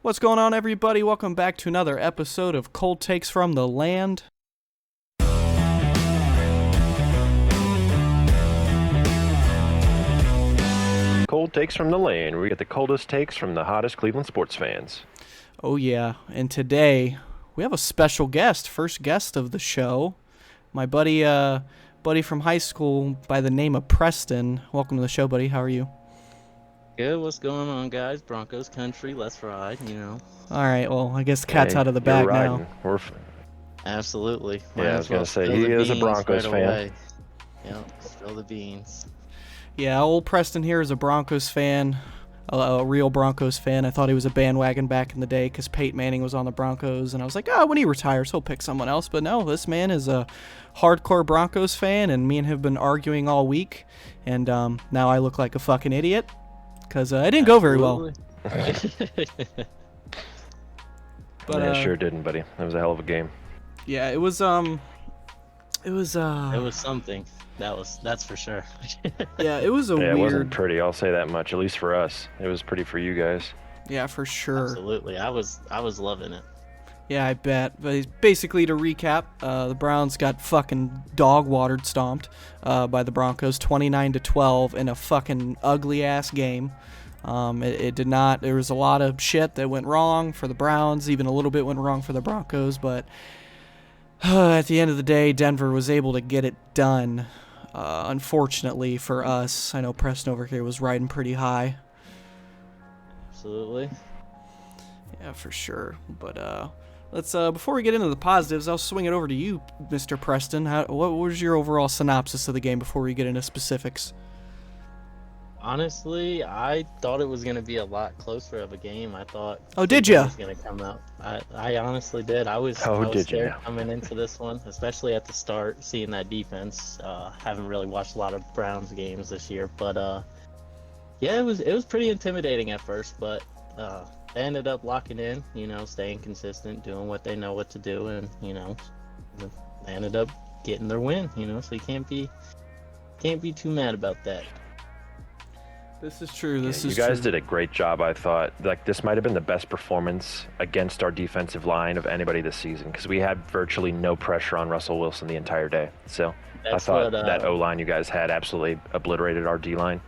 What's going on, everybody? Welcome back to another episode of Cold Takes from the Land. Cold takes from the lane. We get the coldest takes from the hottest Cleveland sports fans. Oh yeah, and today we have a special guest, first guest of the show, my buddy from high school by the name of Preston. Welcome to the show, buddy. How are you? Good, what's going on, guys? Broncos country, let's ride, All right, well, I guess the cat's out of the bag now. Absolutely. I was going to say, he is a Broncos fan. Yep, spill the beans. Yeah, old Preston here is a Broncos fan, a real Broncos fan. I thought he was a bandwagon back in the day because Peyton Manning was on the Broncos, and I was like, when he retires, he'll pick someone else. But no, this man is a hardcore Broncos fan, and me and him have been arguing all week, and now I look like a fucking idiot because it didn't go very well. But it sure didn't, buddy. It was a hell of a game. Yeah, it was It was something. That's for sure. Yeah, it was it wasn't pretty, I'll say that much, at least for us. It was pretty for you guys. Yeah, for sure. Absolutely. I was loving it. Yeah, I bet. But basically, to recap, the Browns got fucking dog-watered stomped by the Broncos, 29-12 in a fucking ugly-ass game. It did not. There was a lot of shit that went wrong for the Browns. Even a little bit went wrong for the Broncos. But at the end of the day, Denver was able to get it done. Unfortunately for us, I know Preston over here was riding pretty high. Absolutely. Yeah, for sure. But let's before we get into the positives, I'll swing it over to you, Mr. Preston. What was your overall synopsis of the game before we get into specifics? Honestly, I thought it was going to be a lot closer of a game. I thought. Oh, did you? Was going to come out. I honestly did. I was scared coming into this one, especially at the start, seeing that defense. Haven't really watched a lot of Browns games this year, but yeah, it was pretty intimidating at first, but they ended up locking in. Staying consistent, doing what they know what to do, and they ended up getting their win. So you can't be too mad about that. This is true. You guys did a great job, I thought. Like, this might have been the best performance against our defensive line of anybody this season because we had virtually no pressure on Russell Wilson the entire day. So I thought that O-line you guys had absolutely obliterated our D-line.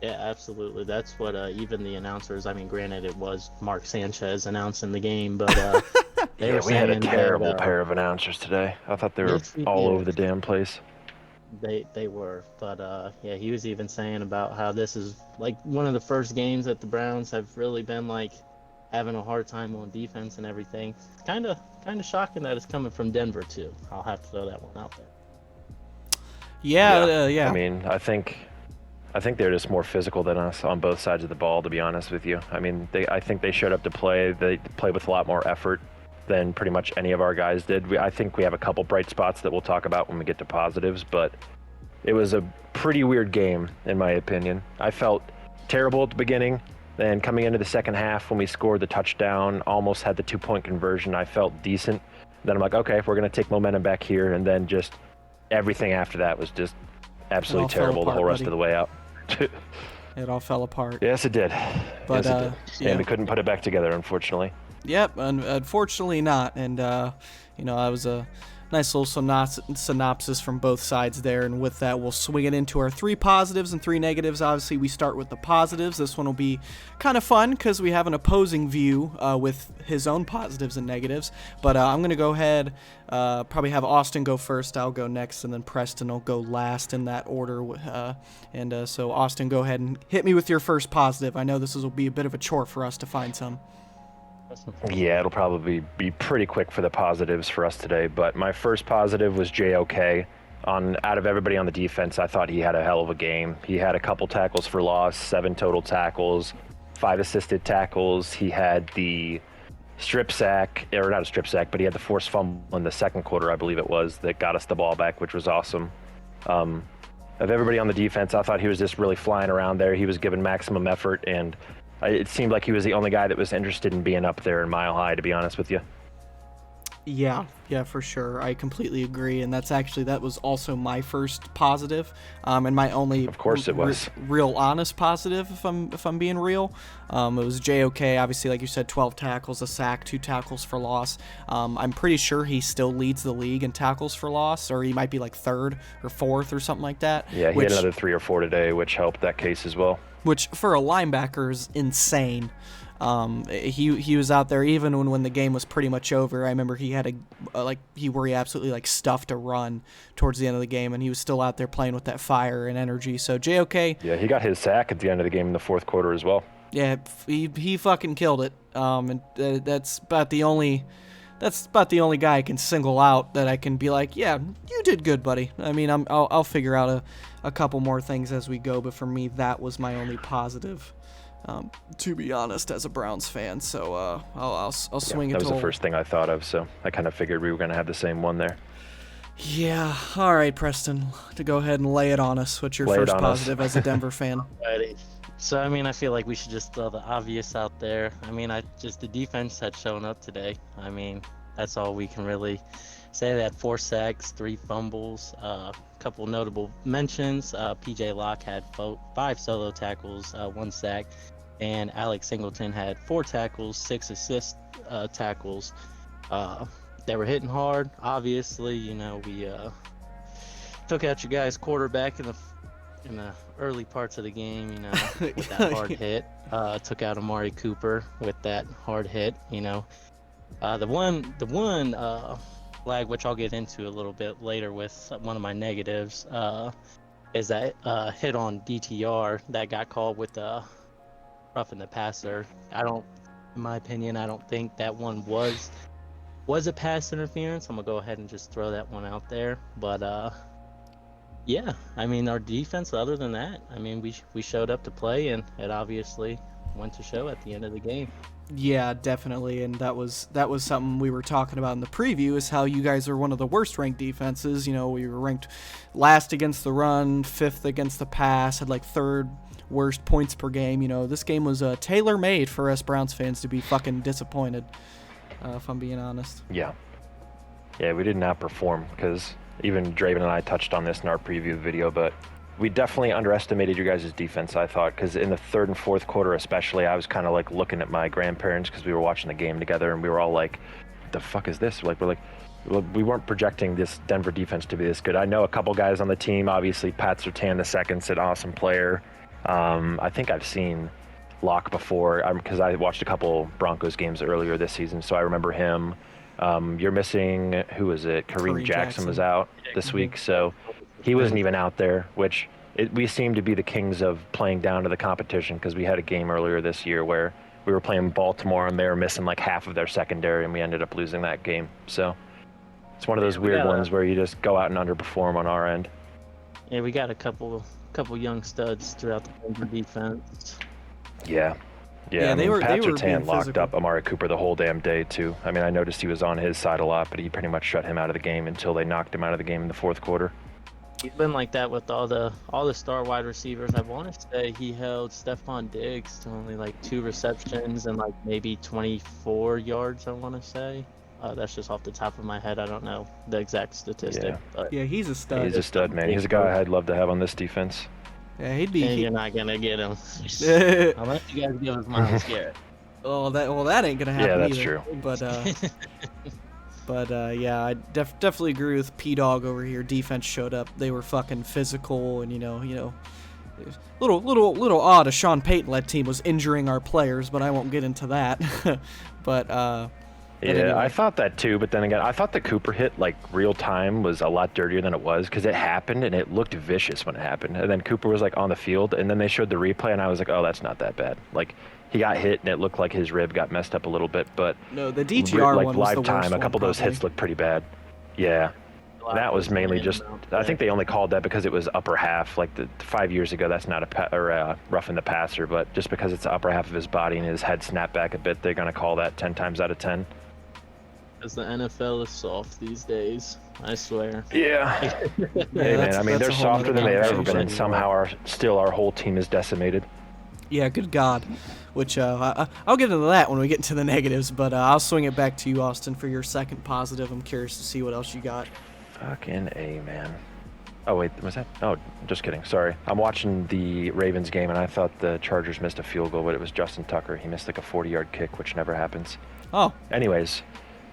Yeah, absolutely. That's what even the announcers, granted it was Mark Sanchez announcing the game, but we had a terrible pair of announcers today. I thought they were all over the damn place. They were, but yeah, he was even saying about how this is like one of the first games that the Browns have really been like having a hard time on defense and everything. Kind of shocking that it's coming from Denver too. I'll have to throw that one out there. Yeah. I think they're just more physical than us on both sides of the ball, to be honest with you. I think they showed up to play. They played with a lot more effort than pretty much any of our guys did. I think we have a couple bright spots that we'll talk about when we get to positives, but it was a pretty weird game, in my opinion. I felt terrible at the beginning, and coming into the second half when we scored the touchdown, almost had the 2-point conversion, I felt decent. Then I'm like, okay, we're going to take momentum back here, and then just everything after that was just absolutely terrible the whole rest of the way out. It all fell apart. Yes, it did. But, yes, it did. yeah. And we couldn't put it back together, unfortunately. Yep, unfortunately not. And, that was a nice little synopsis from both sides there. And with that, we'll swing it into our 3 positives and 3 negatives. Obviously, we start with the positives. This one will be kind of fun because we have an opposing view with his own positives and negatives. But I'm going to go ahead, probably have Austin go first. I'll go next, and then Preston will go last in that order. So, Austin, go ahead and hit me with your first positive. I know this will be a bit of a chore for us to find some. Yeah, it'll probably be pretty quick for the positives for us today, but my first positive was JOK. Out of everybody on the defense, I thought he had a hell of a game. He had a couple tackles for loss, 7 total tackles, 5 assisted tackles. He had the strip sack, or not a strip sack, but he had the forced fumble in the second quarter, I believe it was, that got us the ball back, which was awesome. Of everybody on the defense, I thought he was just really flying around there. He was giving maximum effort, and it seemed like he was the only guy that was interested in being up there in Mile High, to be honest with you. Yeah, for sure. I completely agree, and that was also my first positive, and my only, of course, it was real honest positive. If I'm being real, it was JOK. Obviously, like you said, 12 tackles, a sack, 2 tackles for loss. I'm pretty sure he still leads the league in tackles for loss, or he might be like 3rd or 4th or something like that. Yeah, he had another 3 or 4 today, which helped that case as well. Which for a linebacker is insane. He was out there even when the game was pretty much over. I remember he had where he absolutely like stuffed a run towards the end of the game, and he was still out there playing with that fire and energy. So JOK. Yeah, he got his sack at the end of the game in the 4th quarter as well. Yeah, he fucking killed it. And that's about the only guy I can single out that I can be like, yeah, you did good, buddy. I mean, I'll figure out a couple more things as we go, but for me, that was my only positive. To be honest, as a Browns fan, so I'll swing it. That was the first thing I thought of, so I kind of figured we were going to have the same one there. Yeah. All right, Preston, to go ahead and lay it on us. What's your first positive as a Denver fan? Alrighty. So I mean, I feel like we should just throw the obvious out there. I mean, the defense had shown up today. I mean, that's all we can really say. They had 4 sacks, 3 fumbles, a couple notable mentions. PJ Locke had 5 solo tackles, 1 sack, and Alex Singleton had 4 tackles, 6 assist tackles. They were hitting hard. Obviously, we took out your guys' quarterback in the early parts of the game, with that hard hit. Took out Amari Cooper with that hard hit. The one flag, which I'll get into a little bit later with one of my negatives, is that hit on DTR that got called with roughing the passer. In my opinion, I don't think that one was a pass interference. I'm gonna go ahead and just throw that one out there. But yeah, I mean, our defense, other than that, I mean, we showed up to play, and it obviously went to show at the end of the game. Yeah, definitely, and that was something we were talking about in the preview, is how you guys are one of the worst ranked defenses. We were ranked last against the run, 5th against the pass, had like 3rd worst points per game. This game was tailor-made for us Browns fans to be fucking disappointed, if I'm being honest. Yeah, we did not perform, because even Draven and I touched on this in our preview video, but we definitely underestimated your guys' defense, I thought, because in the 3rd and 4th quarter especially, I was kind of like looking at my grandparents because we were watching the game together, and we were all like, what the fuck is this? We weren't projecting this Denver defense to be this good. I know a couple guys on the team, obviously Pat Surtain II's an awesome player. I think I've seen Locke before, because I watched a couple Broncos games earlier this season, so I remember him. You're missing, who was it? Kareem Jackson was out this week, so he wasn't even out there, which we seem to be the kings of playing down to the competition, because we had a game earlier this year where we were playing Baltimore and they were missing like half of their secondary, and we ended up losing that game. So it's one of those weird ones where you just go out and underperform on our end. Yeah, we got a couple young studs throughout the defense. Yeah, they were Pat being Surtain locked physical. up Amari Cooper the whole damn day too. I mean, I noticed he was on his side a lot, but he pretty much shut him out of the game until they knocked him out of the game in the 4th quarter. He's been like that with all the star wide receivers. I want to say he held Stephon Diggs to only like 2 receptions and like maybe 24 yards, I want to say. That's just off the top of my head. I don't know the exact statistic. Yeah, but he's a stud. He's a stud, man. He's a guy I'd love to have on this defense. Yeah, you're not gonna get him unless you guys give us Myles Garrett. That ain't gonna happen. Yeah, that's either. true. But yeah, I definitely agree with P-Dog over here. Defense showed up. They were fucking physical, and little odd. A Sean Payton-led team was injuring our players, but I won't get into that. But anyway. I thought that too. But then again, I thought the Cooper hit like real time was a lot dirtier than it was, because it happened and it looked vicious when it happened. And then Cooper was like on the field, and then they showed the replay, and I was like, oh, that's not that bad. Like, he got hit and it looked like his rib got messed up a little bit, but no, the DTR one was live the worst time, a couple of those hits looked pretty bad. Yeah, that was mainly just. I think they only called that because it was upper half. Like 5 years ago, that's not a roughing the passer, but just because it's the upper half of his body and his head snapped back a bit, they're gonna call that 10 times out of 10. Because the NFL is soft these days, I swear. Yeah. Hey man, I mean, they're softer than they've ever been, and somehow our whole team is decimated. Yeah, good God. Which I'll get into that when we get into the negatives, but I'll swing it back to you, Austin, for your second positive. I'm curious to see what else you got. Fucking A, man. Oh, wait, was that? Oh, just kidding. Sorry. I'm watching the Ravens game, and I thought the Chargers missed a field goal, but it was Justin Tucker. He missed like a 40-yard kick, which never happens. Oh. Anyways,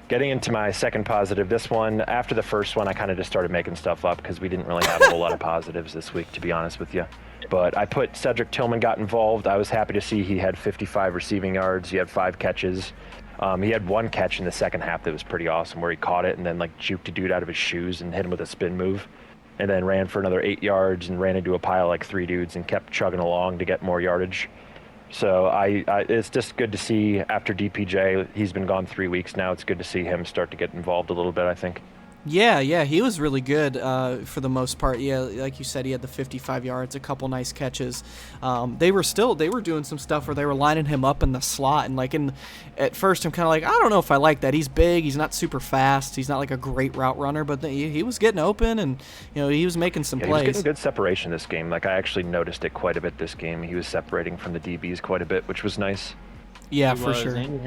getting into my second positive, this one, after the first one, I kind of just started making stuff up because we didn't really have a whole lot of positives this week, to be honest with you. But I put Cedric Tillman got involved. I was happy to see he had 55 receiving yards. He had 5 catches. He had 1 catch in the second half that was pretty awesome, where he caught it and then like juked a dude out of his shoes and hit him with a spin move, and then ran for another 8 yards and ran into a pile of like 3 dudes and kept chugging along to get more yardage. So it's just good to see after DPJ. He's been gone 3 weeks now. It's good to see him start to get involved a little bit, I think. Yeah, he was really good for the most part. Yeah, like you said, he had the 55 yards, a couple nice catches. They were doing some stuff where they were lining him up in the slot, and at first I'm kind of like, I don't know if I like that. He's big, he's not super fast, he's not like a great route runner, but he was getting open, and he was making some plays. He was getting good separation this game. Like I actually noticed it quite a bit this game. He was separating from the DBs quite a bit, which was nice. Yeah, for sure. And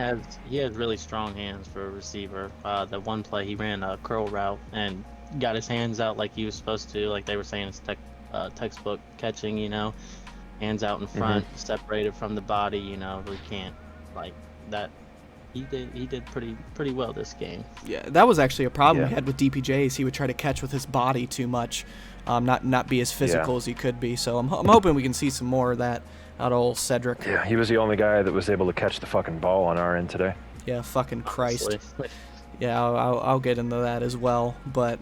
he has really strong hands for a receiver. The one play he ran a curl route and got his hands out like he was supposed to, like they were saying it's textbook catching, hands out in front, separated from the body, we can't like that. He did pretty well this game. Yeah, that was actually a problem we had with DPJs. He would try to catch with his body too much, not be as physical as he could be. So I'm hoping we can see some more of that out of old Cedric. Yeah, he was the only guy that was able to catch the fucking ball on our end today. Yeah, fucking Christ. Honestly. Yeah, I'll get into that as well. But,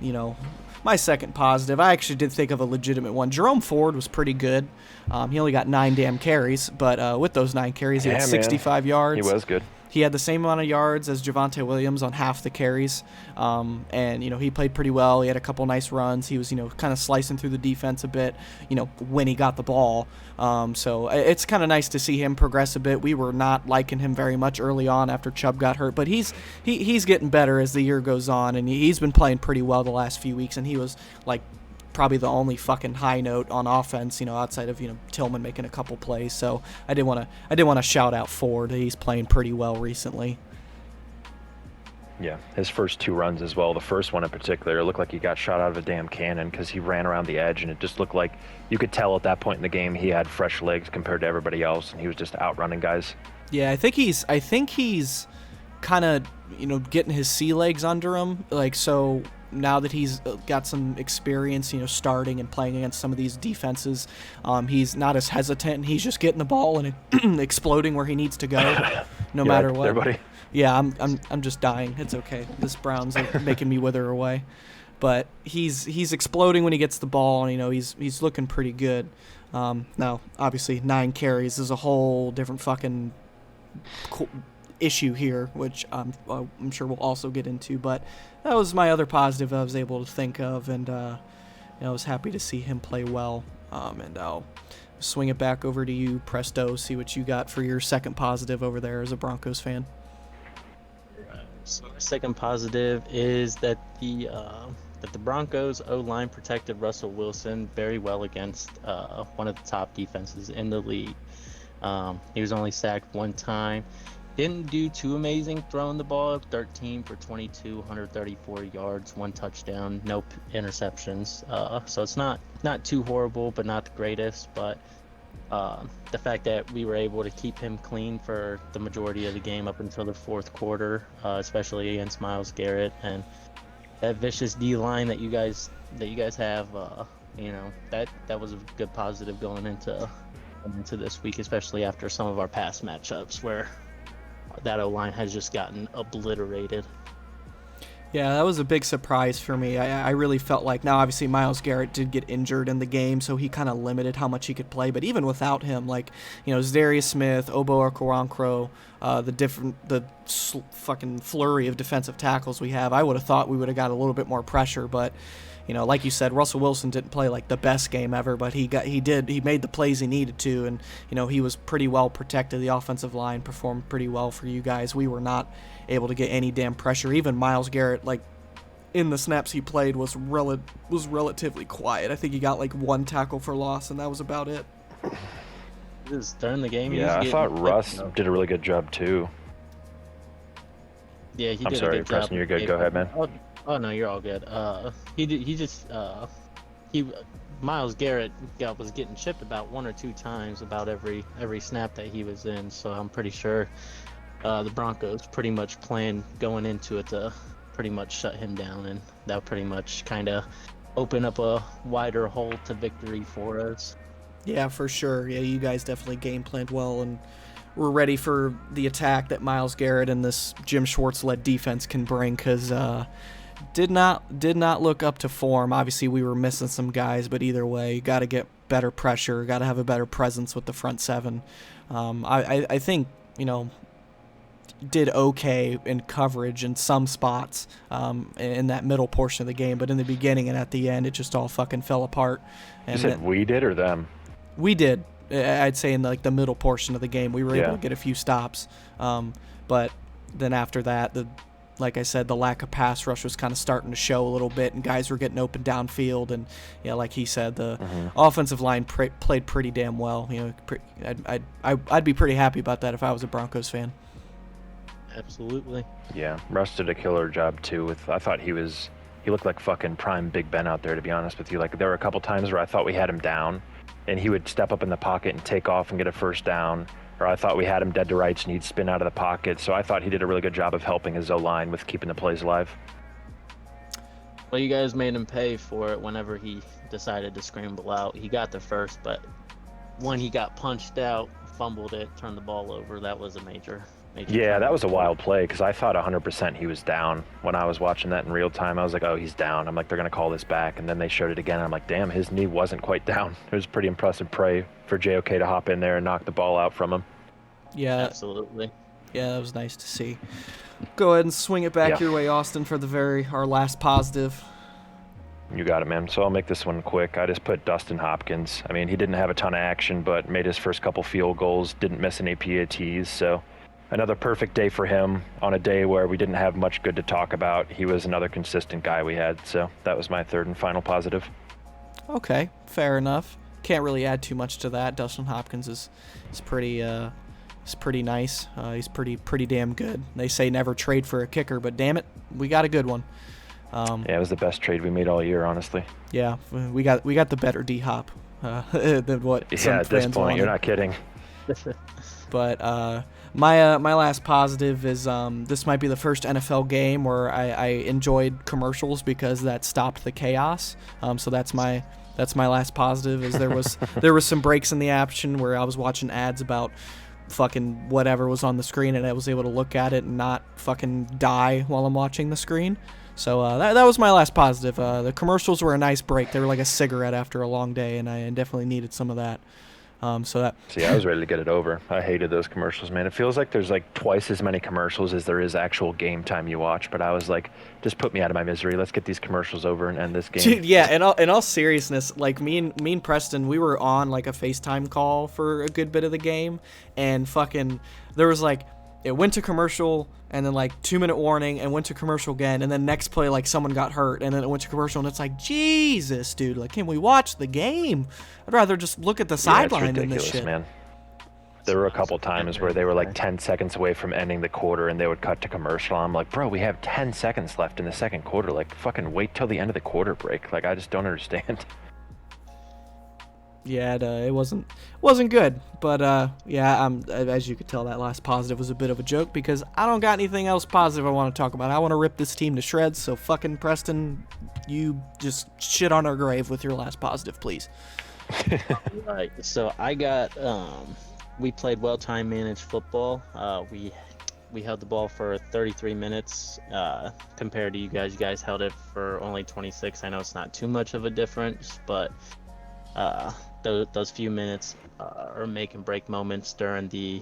my second positive, I actually did think of a legitimate one. Jerome Ford was pretty good. He only got 9 damn carries, but with those 9 carries, he had 65 yards. He was good. He had the same amount of yards as Javonte Williams on half the carries, and he played pretty well. He had a couple nice runs. He was kind of slicing through the defense a bit, when he got the ball. So it's kind of nice to see him progress a bit. We were not liking him very much early on after Chubb got hurt, but he's getting better as the year goes on, and he's been playing pretty well the last few weeks. And he was like probably the only fucking high note on offense, outside of Tillman making a couple plays. So I did want to shout out Ford. He's playing pretty well recently. Yeah, his first 2 runs as well. The first one in particular, it looked like he got shot out of a damn cannon because he ran around the edge, and it just looked like you could tell at that point in the game he had fresh legs compared to everybody else, and he was just outrunning guys. Yeah, I think he's kind of getting his sea legs under him, so. Now that he's got some experience, starting and playing against some of these defenses, he's not as hesitant, and he's just getting the ball and exploding where he needs to go, no matter what. There, buddy. Yeah, I'm just dying. It's okay. This Brown's making me wither away, but he's exploding when he gets the ball, and he's looking pretty good. Now, obviously, 9 carries is a whole different fucking issue here, which I'm sure we'll also get into, but that was my other positive I was able to think of, and I was happy to see him play well. And I'll swing it back over to you, Presto, see what you got for your second positive over there as a Broncos fan. So my second positive is that the Broncos O-line protected Russell Wilson very well against one of the top defenses in the league. He was only sacked 1 time. Didn't do too amazing throwing the ball, 13 for 22, 134 yards, 1 touchdown, no interceptions. So it's not too horrible, but not the greatest. But the fact that we were able to keep him clean for the majority of the game up until the 4th quarter, especially against Myles Garrett, and that vicious D line that you guys have, that was a good positive going into this week, especially after some of our past matchups where that O-line has just gotten obliterated. Yeah, that was a big surprise for me. I really felt like, now obviously Myles Garrett did get injured in the game, so he kind of limited how much he could play, but even without him, Zadarius Smith, Obo Okoronkwo, the fucking flurry of defensive tackles we have, I would have thought we would have got a little bit more pressure, but like you said, Russell Wilson didn't play like the best game ever, but he made the plays he needed to, and he was pretty well protected. The offensive line performed pretty well for you guys. We were not able to get any damn pressure. Even Myles Garrett, in the snaps he played, was relatively quiet. I think he got 1 tackle for loss, and that was about it. Just during the game. Yeah, I thought Russ did a really good job too. Yeah, he I'm did sorry, a good Preston, job. you're good. Go ahead, man. Oh no, you're all good. Miles Garrett was getting chipped about 1 or 2 times about every snap that he was in. So I'm pretty sure the Broncos pretty much planned going into it to pretty much shut him down, and that would pretty much kind of open up a wider hole to victory for us. Yeah, for sure. Yeah, you guys definitely game planned well, and we're ready for the attack that Myles Garrett and this Jim Schwartz-led defense can bring, because did not look up to form. Obviously, we were missing some guys, but either way, you got to get better pressure, got to have a better presence with the front seven. I think, did okay in coverage in some spots in that middle portion of the game, but in the beginning and at the end, it just all fucking fell apart. And you said we did or them? We did. I'd say in the middle portion of the game, we were able to get a few stops. But then after that, like I said, the lack of pass rush was kind of starting to show a little bit, and guys were getting open downfield. And like he said, the offensive line played pretty damn well. I'd be pretty happy about that if I was a Broncos fan. Absolutely. Yeah, Russ did a killer job too. I thought he looked like fucking prime Big Ben out there, to be honest with you. Like, there were a couple times where I thought we had him down, and he would step up in the pocket and take off and get a first down, or I thought we had him dead to rights and he'd spin out of the pocket. So I thought he did a really good job of helping his O-line with keeping the plays alive. Well, you guys made him pay for it whenever he decided to scramble out. He got the first, but when he got punched out, fumbled it, turned the ball over, that was a major yeah, that was a wild play, because I thought 100% he was down. When I was watching that in real time, I was like, oh, he's down. I'm like, they're going to call this back. And then they showed it again, and I'm like, damn, his knee wasn't quite down. It was pretty impressive play for JOK to hop in there and knock the ball out from him. Yeah. Absolutely. Yeah, that was nice to see. Go ahead and swing it back your way, Austin, for our last positive. You got it, man. So I'll make this one quick. I just put Dustin Hopkins. I mean, he didn't have a ton of action, but made his first couple field goals, didn't miss any PATs, so another perfect day for him on a day where we didn't have much good to talk about. He was another consistent guy we had, so that was my third and final positive. Okay, fair enough. Can't really add too much to that. Dustin Hopkins is pretty nice. He's pretty damn good. They say never trade for a kicker, but damn it, we got a good one. Yeah, it was the best trade we made all year, honestly. Yeah, we got the better D-Hop than what some at this point wanted. You're not kidding. But my last positive is this might be the first NFL game where I enjoyed commercials, because that stopped the chaos. So that's my last positive. Is there was some breaks in the action where I was watching ads about fucking whatever was on the screen, and I was able to look at it and not fucking die while I'm watching the screen. So that was my last positive. The commercials were a nice break. They were like a cigarette after a long day, and I definitely needed some of that. See, I was ready to get it over. I hated those commercials, man. It feels like there's like twice as many commercials as there is actual game time you watch. But I was like, just put me out of my misery. Let's get these commercials over and end this game. Dude, yeah, in all seriousness, like me and Preston, we were on like a FaceTime call for a good bit of the game, and fucking there was like, it went to commercial, and then like 2-minute warning, and went to commercial again, and then next play like someone got hurt, and then it went to commercial, and it's like, Jesus, dude, like, can we watch the game? I'd rather just look at the sideline than this shit. Man. There were a couple times where they were like 10 seconds away from ending the quarter, and they would cut to commercial. I'm like, bro, we have 10 seconds left in the second quarter. Like, fucking wait till the end of the quarter break. Like, I just don't understand. Yeah, it wasn't good, but as you could tell, that last positive was a bit of a joke, because I don't got anything else positive I want to talk about. I want to rip this team to shreds, so fucking Preston, you just shit on our grave with your last positive, please. Right, so I got, we played well time managed football. We held the ball for 33 minutes compared to you guys. You guys held it for only 26. I know it's not too much of a difference, but those few minutes are make and break moments during the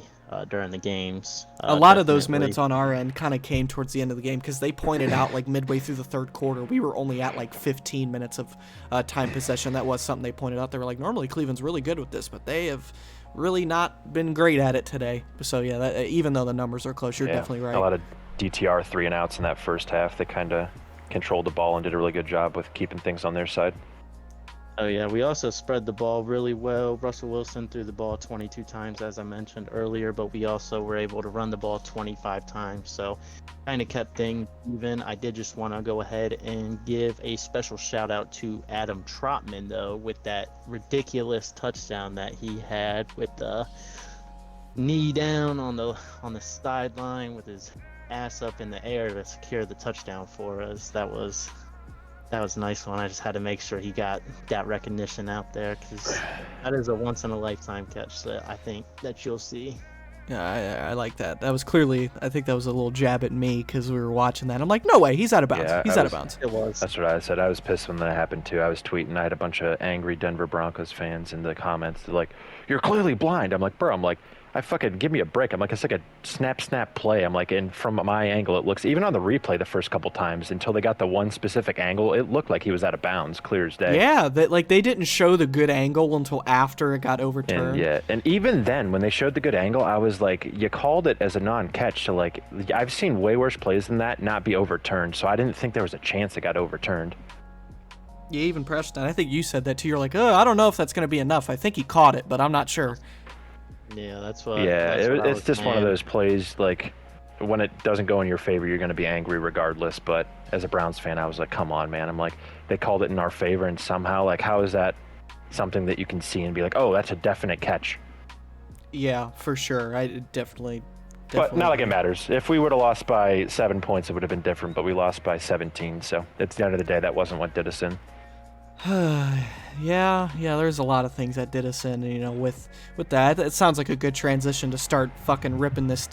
games. A lot of those minutes on our end kind of came towards the end of the game, because they pointed out like midway through the third quarter we were only at like 15 minutes of time possession. That was something they pointed out. They were like, normally Cleveland's really good with this, but they have really not been great at it today. So yeah, even though the numbers are close, you're definitely right. A lot of DTR 3-and-outs in that first half. They kind of controlled the ball and did a really good job with keeping things on their side. Oh, yeah. We also spread the ball really well. Russell Wilson threw the ball 22 times, as I mentioned earlier, but we also were able to run the ball 25 times. So kind of kept things even. I did just want to go ahead and give a special shout out to Adam Trotman, though, with that ridiculous touchdown that he had with the knee down on the sideline with his ass up in the air to secure the touchdown for us. That was a nice one. I just had to make sure he got that recognition out there, because that is a once in a lifetime catch that I think that you'll see. Yeah, I like that. That was clearly, I think that was a little jab at me because we were watching that. I'm like, no way, he's out of bounds. Yeah, he's out of bounds. It was. That's what I said. I was pissed when that happened too. I was tweeting. I had a bunch of angry Denver Broncos fans in the comments. They're like, "You're clearly blind." I'm like, "Bro," I'm like, "I fucking give me a break." I'm like, "It's like a snap play." I'm like, and from my angle, it looks, even on the replay the first couple times until they got the one specific angle, it looked like he was out of bounds, clear as day. Yeah, they didn't show the good angle until after it got overturned. And even then, when they showed the good angle, I was like, you called it as a non-catch. So like, I've seen way worse plays than that not be overturned. So I didn't think there was a chance it got overturned. Yeah, even Preston, I think you said that too. You're like, I don't know if that's going to be enough. I think he caught it, but I'm not sure. Yeah, that's what. Yeah, it's just one of those those plays, like, when it doesn't go in your favor, you're going to be angry regardless. But as a Browns fan, I was like, come on, man. I'm like, they called it in our favor, and somehow, like, how is that something that you can see and be like, oh, that's a definite catch? Yeah, for sure. I definitely. But not like it matters. If we would have lost by 7 points, it would have been different, but we lost by 17. So at the end of the day, that wasn't what did us in. Yeah, there's a lot of things that did us in, with that. It sounds like a good transition to start fucking ripping this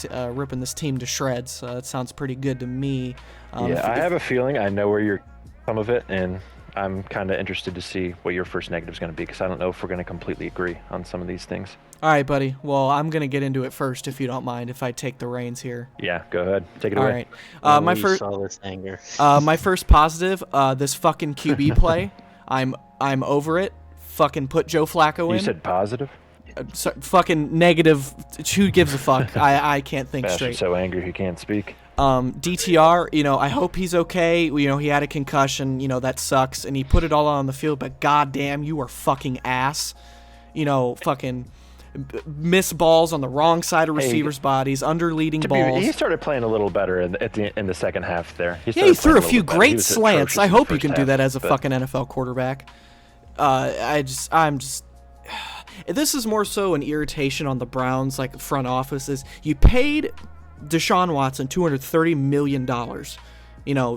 team to shreds. That sounds pretty good to me. I have a feeling I know where you're some of it, and I'm kind of interested to see what your first negative is going to be, because I don't know if we're going to completely agree on some of these things. All right, buddy. Well, I'm going to get into it first, if you don't mind, if I take the reins here. Yeah, go ahead. Take it away. All right. My first positive, this fucking QB play. I'm over it. Fucking put Joe Flacco in. You said positive? Fucking negative. Who gives a fuck? I can't think Bastard's straight. so angry he can't speak. DTR, I hope he's okay. He had a concussion. That sucks. And he put it all on the field, but goddamn, you are fucking ass. Fucking miss balls on the wrong side of receivers' bodies, under-leading balls. He started playing a a little better in the second half there. He threw a few great slants. I hope you can do that as a fucking NFL quarterback. I'm just. This is more so an irritation on the Browns, like front offices. You paid Deshaun Watson $230 million,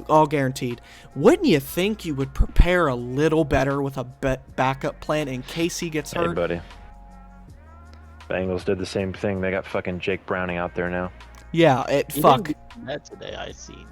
all guaranteed. Wouldn't you think you would prepare a little better with a backup plan in case he gets hurt? Hey, buddy. Bengals did the same thing. They got fucking Jake Browning out there now. Yeah, fuck. That today I seen.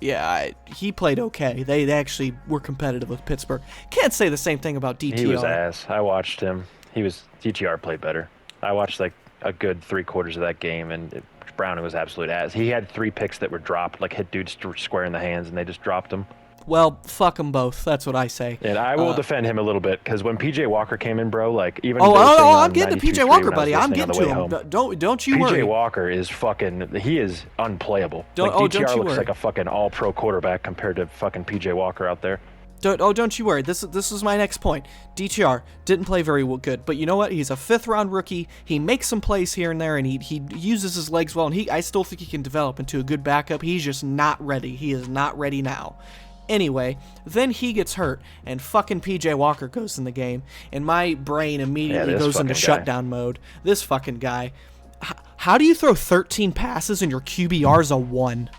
Yeah, he played okay. They actually were competitive with Pittsburgh. Can't say the same thing about DTR. He was ass. I watched him. DTR played better. I watched like a good 3/4 of that game, and Browning was absolute ass. He had 3 picks that were dropped, like hit dudes square in the hands, and they just dropped them. Well, fuck them both. That's what I say. And I will defend him a little bit, because when PJ Walker came in, bro, like even. I'm getting to PJ Walker, buddy. I'm getting to him. Don't you worry. PJ Walker is fucking. He is unplayable. DTR looks like a fucking all-pro quarterback compared to fucking PJ Walker out there. Don't you worry. This is my next point. DTR didn't play very good, but you know what? He's a 5th-round rookie. He makes some plays here and there, and he uses his legs well, and I still think he can develop into a good backup. He's just not ready. He is not ready now. Anyway, then he gets hurt, and fucking PJ Walker goes in the game, and my brain immediately goes into shutdown mode. This fucking guy. How do you throw 13 passes and your QBR's a 1?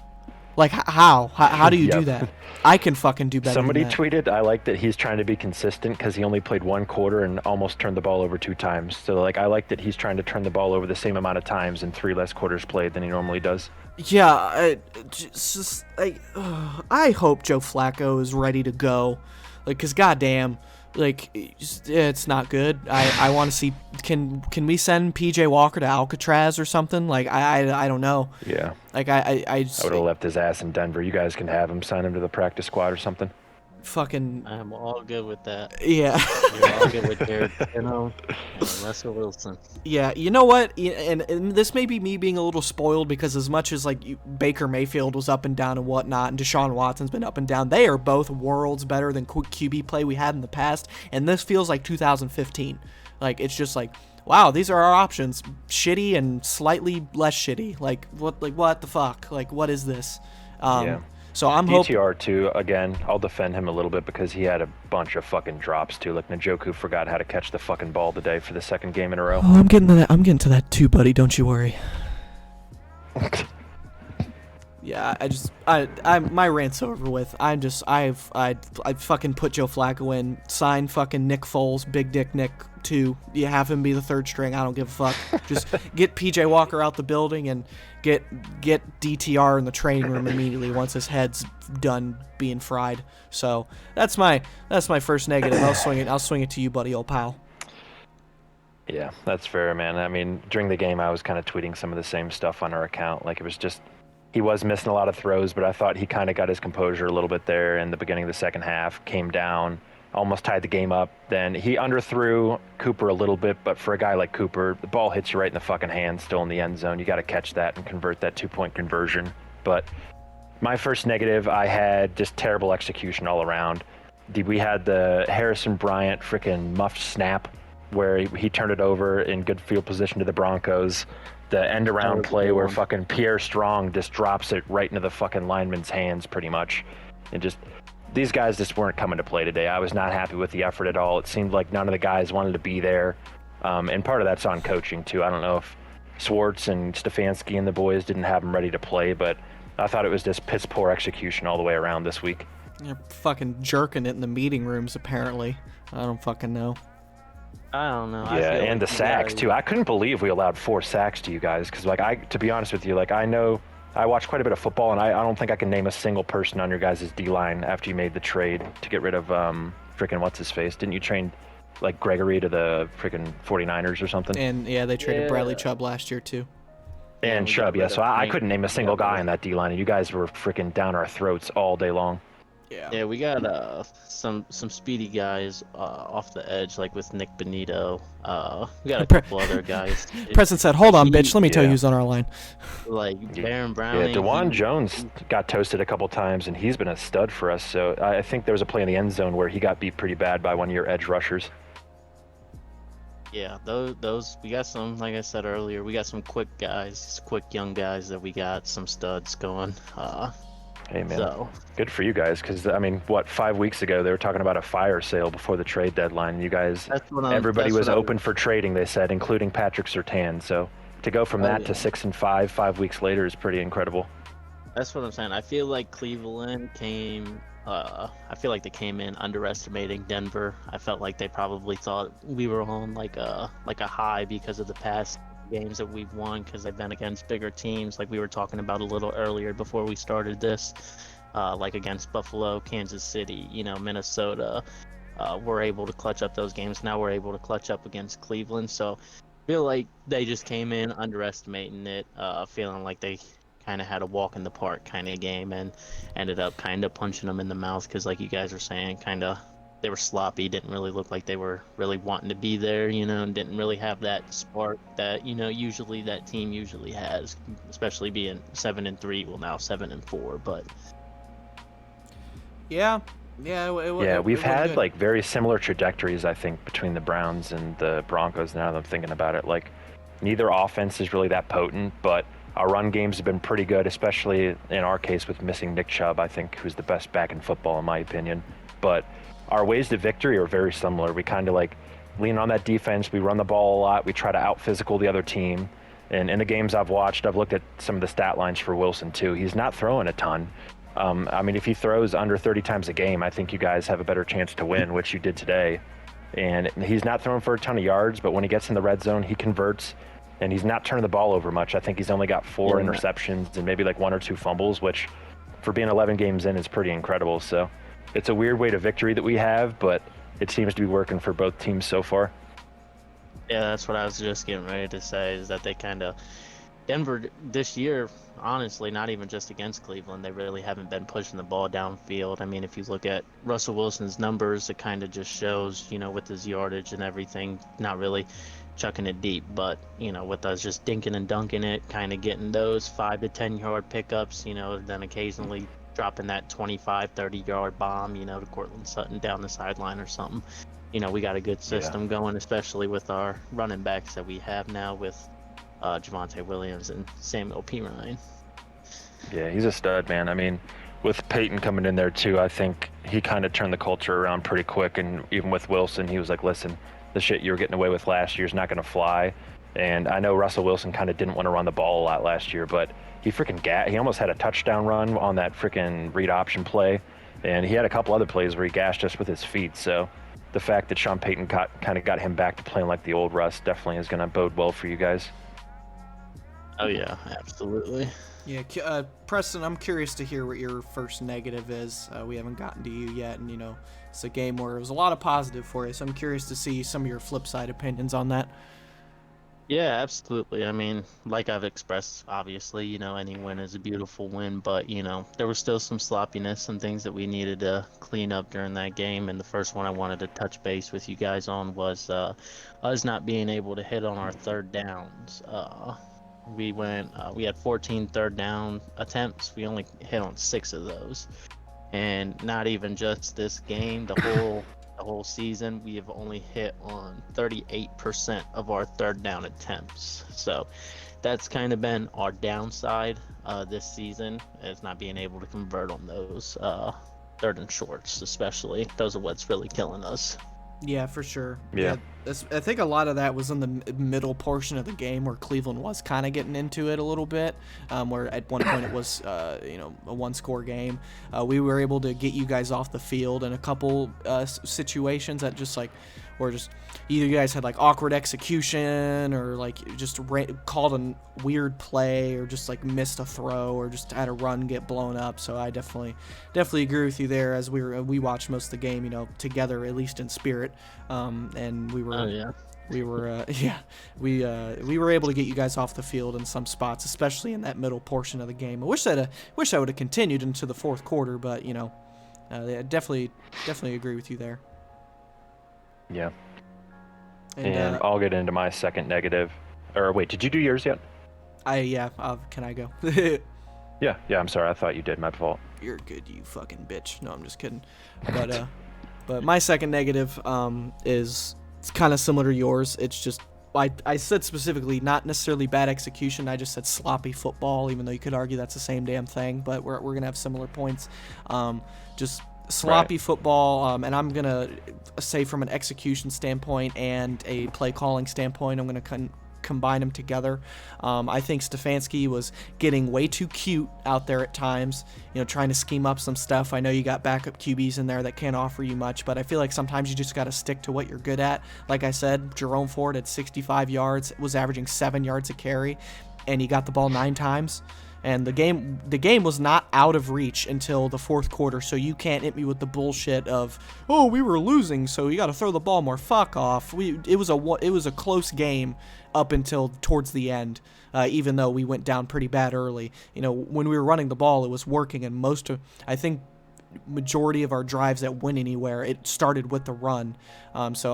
Like, how? How do you do that? I can fucking do better Somebody than that. tweeted, I like that he's trying to be consistent because he only played 1 quarter and almost turned the ball over 2 times. So, like, I like that he's trying to turn the ball over the same amount of times in 3 less quarters played than he normally does. Yeah, I hope Joe Flacco is ready to go. Like, because goddamn, like, it's not good. I want to see, can we send PJ Walker to Alcatraz or something? Like, I don't know. Yeah. Like, I would have left his ass in Denver. You guys can have him, sign him to the practice squad or something. fucking. I'm all good with that. Yeah. You're all good with Jared, and Russell Wilson. Yeah, you know what? And this may be me being a little spoiled because as much as Baker Mayfield was up and down and whatnot, and Deshaun Watson's been up and down, they are both worlds better than QB play we had in the past. And this feels like 2015. Like it's just like, wow, these are our options: shitty and slightly less shitty. Like what the fuck? Like what is this? Yeah. So I'm hoping DTR too. Again, I'll defend him a little bit because he had a bunch of fucking drops too. Like Njoku forgot how to catch the fucking ball today for the second game in a row. Oh, I'm getting to that. I'm getting to that too, buddy. Don't you worry. Yeah, my rant's over with. I fucking put Joe Flacco in, sign fucking Nick Foles, Big Dick Nick 2. You have him be the third string. I don't give a fuck. Just get PJ Walker out the building and get DTR in the training room immediately once his head's done being fried. So that's my first negative. I'll swing it to you, buddy, old pal. Yeah, that's fair, man. I mean, during the game, I was kind of tweeting some of the same stuff on our account. Like it was just. He was missing a lot of throws, but I thought he kind of got his composure a little bit there in the beginning of the second half, came down, almost tied the game up. Then he underthrew Cooper a little bit, but for a guy like Cooper, the ball hits you right in the fucking hand, still in the end zone. You got to catch that and convert that 2-point conversion. But my first negative, I had just terrible execution all around. We had the Harrison Bryant freaking muffed snap where he turned it over in good field position to the Broncos. The end around play where fucking Pierre Strong just drops it right into the fucking lineman's hands pretty much. And just, these guys just weren't coming to play today. I was not happy with the effort at all. It seemed like none of the guys wanted to be there. And part of that's on coaching too. I don't know if Swartz and Stefanski and the boys didn't have them ready to play, but I thought it was just piss poor execution all the way around this week. You're fucking jerking it in the meeting rooms apparently. I don't fucking know. I don't know. Yeah, and the sacks too. I couldn't believe we allowed 4 sacks to you guys because, to be honest with you, I know I watch quite a bit of football, and I don't think I can name a single person on your guys' D-line after you made the trade to get rid of freaking what's his face. Didn't you train Gregory to the freaking 49ers or something? And yeah, they traded Bradley Chubb last year too. And Chubb, yeah. So I couldn't name a single guy on that D-line, and you guys were freaking down our throats all day long. Yeah, we got some speedy guys off the edge, like with Nick Benito. We got a couple other guys. President said, "Hold on, bitch. Let me tell you who's on our line." Like Baron Browning. Yeah, DeJuan Jones got toasted a couple times, and he's been a stud for us. So I think there was a play in the end zone where he got beat pretty bad by one of your edge rushers. Yeah, those we got some. Like I said earlier, we got some quick guys, quick young guys that we got some studs going. Hey, man, good for you guys, because, 5 weeks ago, they were talking about a fire sale before the trade deadline. You guys, everybody was open for trading, they said, including Patrick Surtain. So to go from that to 6-5 5 weeks later is pretty incredible. That's what I'm saying. I feel like Cleveland came they came in underestimating Denver. I felt like they probably thought we were on like a high because of the past games that we've won, because they've been against bigger teams, like we were talking about a little earlier before we started this, like against Buffalo, Kansas City, Minnesota. We're able to clutch up those games. Now we're able to clutch up against Cleveland. So I feel like they just came in underestimating it, feeling like they kind of had a walk in the park kind of game, and ended up kind of punching them in the mouth, because like you guys were saying, they were sloppy, didn't really look like they were really wanting to be there, and didn't really have that spark that, usually that team usually has, especially being 7-3, well now 7-4, but. Yeah, we've had like very similar trajectories, I think, between the Browns and the Broncos now that I'm thinking about it. Like, neither offense is really that potent, but our run games have been pretty good, especially in our case with missing Nick Chubb, I think, who's the best back in football in my opinion. But our ways to victory are very similar. We kind of lean on that defense. We run the ball a lot. We try to out-physical the other team. And in the games I've watched, I've looked at some of the stat lines for Wilson too. He's not throwing a ton. If he throws under 30 times a game, I think you guys have a better chance to win, which you did today. And he's not throwing for a ton of yards, but when he gets in the red zone, he converts. And he's not turning the ball over much. I think he's only got 4 interceptions and maybe 1 or 2 fumbles, which for being 11 games in is pretty incredible. So it's a weird way to victory that we have, but it seems to be working for both teams so far. Yeah, that's what I was just getting ready to say, is that they kind of Denver this year, honestly, not even just against Cleveland, they really haven't been pushing the ball downfield. I mean, if you look at Russell Wilson's numbers, it kind of just shows, with his yardage and everything, not really chucking it deep, but, with us just dinking and dunking it, kind of getting those 5 to 10 yard pickups, then occasionally dropping that 25, 30 yard bomb, to Cortland Sutton down the sideline or something. We got a good system going, especially with our running backs that we have now with Javonte Williams and Samuel P. Ryan. Yeah, he's a stud, man. I mean, with Peyton coming in there too, I think he kind of turned the culture around pretty quick. And even with Wilson, he was like, listen, the shit you were getting away with last year is not going to fly. And I know Russell Wilson kind of didn't want to run the ball a lot last year, but he he almost had a touchdown run on that freaking read option play. And he had a couple other plays where he gashed us with his feet. So the fact that Sean Payton kind of got him back to playing like the old Russ definitely is going to bode well for you guys. Oh, yeah, absolutely. Yeah, Preston, I'm curious to hear what your first negative is. We haven't gotten to you yet, and, it's a game where it was a lot of positive for you, so I'm curious to see some of your flip side opinions on that. Yeah, absolutely. I mean, like I've expressed, obviously, any win is a beautiful win, but, there was still some sloppiness, some things that we needed to clean up during that game. And the first one I wanted to touch base with you guys on was us not being able to hit on our third downs. We had 14 third down attempts. We only hit on 6 of those. And not even just this game, the whole season, we have only hit on 38% of our third down attempts. So that's kind of been our downside this season, is not being able to convert on those third and shorts, especially. Those are what's really killing us. Yeah, for sure. Yeah. I think a lot of that was in the middle portion of the game where Cleveland was kind of getting into it a little bit, where at one point it was, a one-score game. We were able to get you guys off the field in a couple situations that just were just either you guys had awkward execution or just called a weird play or just missed a throw or just had a run get blown up. So I definitely agree with you there, as we watched most of the game, together, at least in spirit, and we were. Oh, yeah. We were able to get you guys off the field in some spots, especially in that middle portion of the game. I wish I would have continued into the fourth quarter, but I definitely agree with you there. Yeah. And I'll get into my second negative. Or wait, did you do yours yet? Can I go? Yeah, I'm sorry. I thought you did. My fault. You're good, you fucking bitch. No, I'm just kidding. But my second negative is it's kind of similar to yours. It's just I said specifically not necessarily bad execution. I just said sloppy football, even though you could argue that's the same damn thing. But we're gonna have similar points. Just sloppy football, and I'm going to say from an execution standpoint and a play calling standpoint, I'm going to combine them together. I think Stefanski was getting way too cute out there at times, trying to scheme up some stuff. I know you got backup QBs in there that can't offer you much, but I feel like sometimes you just got to stick to what you're good at. Like I said, Jerome Ford at 65 yards, was averaging 7 yards a carry, and he got the ball 9 times. And the game was not out of reach until the fourth quarter, so you can't hit me with the bullshit of, oh, we were losing, so you got to throw the ball more. Fuck off. It was a close game up until towards the end, even though we went down pretty bad early. When we were running the ball, it was working, and majority of our drives that went anywhere, it started with the run. So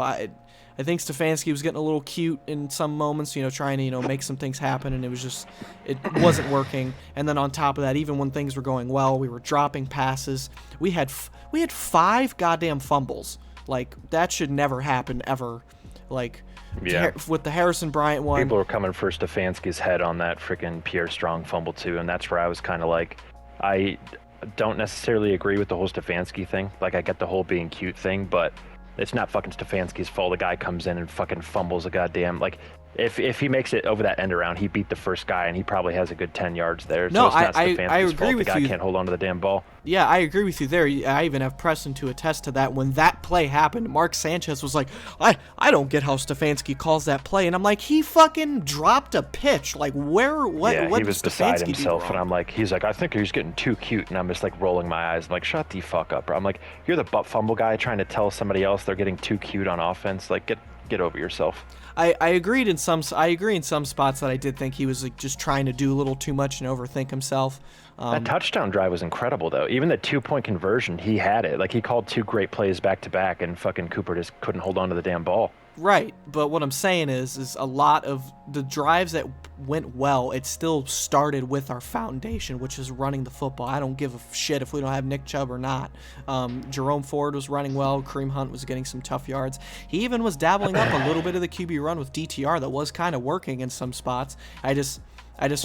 I think Stefanski was getting a little cute in some moments, trying to, make some things happen, and it wasn't working. And then on top of that, even when things were going well, we were dropping passes. We had 5 goddamn fumbles. That should never happen ever. With the Harrison Bryant one. People were coming for Stefanski's head on that freaking Pierre Strong fumble too, and that's where I was kind of I don't necessarily agree with the whole Stefanski thing. I get the whole being cute thing, but it's not fucking Stefanski's fault. The guy comes in and fucking fumbles a goddamn, if he makes it over that end around, he beat the first guy and he probably has a good 10 yards there. No, so it's not Stefanski's agree fault. with the guy you. Can't hold on to the damn ball. Yeah, I agree with you there. I even have Preston to attest to that. When that play happened, Mark Sanchez was like, I don't get how Stefanski calls that play. And I'm like, he fucking dropped a pitch. What he was beside himself. And I'm like, he's like, I think he's getting too cute. And I'm just rolling my eyes. I'm like, shut the fuck up, bro. I'm like, you're the butt fumble guy trying to tell somebody else they're getting too cute on offense. get over yourself. I agree in some spots that I did think he was like just trying to do a little too much and overthink himself. That touchdown drive was incredible, though. Even the 2-point conversion, he had it. Like, he called 2 great plays back to back, and fucking Cooper just couldn't hold on to the damn ball. Right, but what I'm saying is a lot of the drives that went well, it still started with our foundation, which is running the football. I don't give a shit if we don't have Nick Chubb or not. Jerome Ford was running well. Kareem Hunt was getting some tough yards. He even was dabbling up a little bit of the QB run with DTR that was kind of working in some spots. I just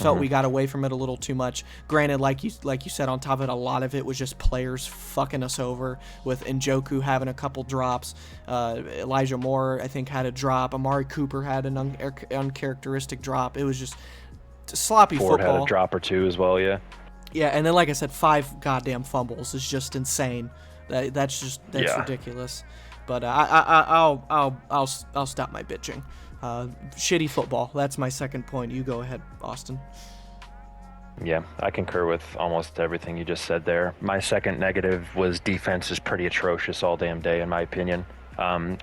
felt we got away from it a little too much. Granted, like you said, on top of it, a lot of it was just players fucking us over, with Njoku having a couple drops. Elijah Moore, I think, had a drop. Amari Cooper had an uncharacteristic drop. It was just sloppy Ford football. had a drop or two as well, yeah. Yeah, and then like I said, 5 goddamn fumbles is just insane. That's ridiculous. But I'll stop my bitching. Shitty football. That's my second point. You go ahead, Austin. Yeah, I concur with almost everything you just said there. My second negative was defense is pretty atrocious all damn day, in my opinion.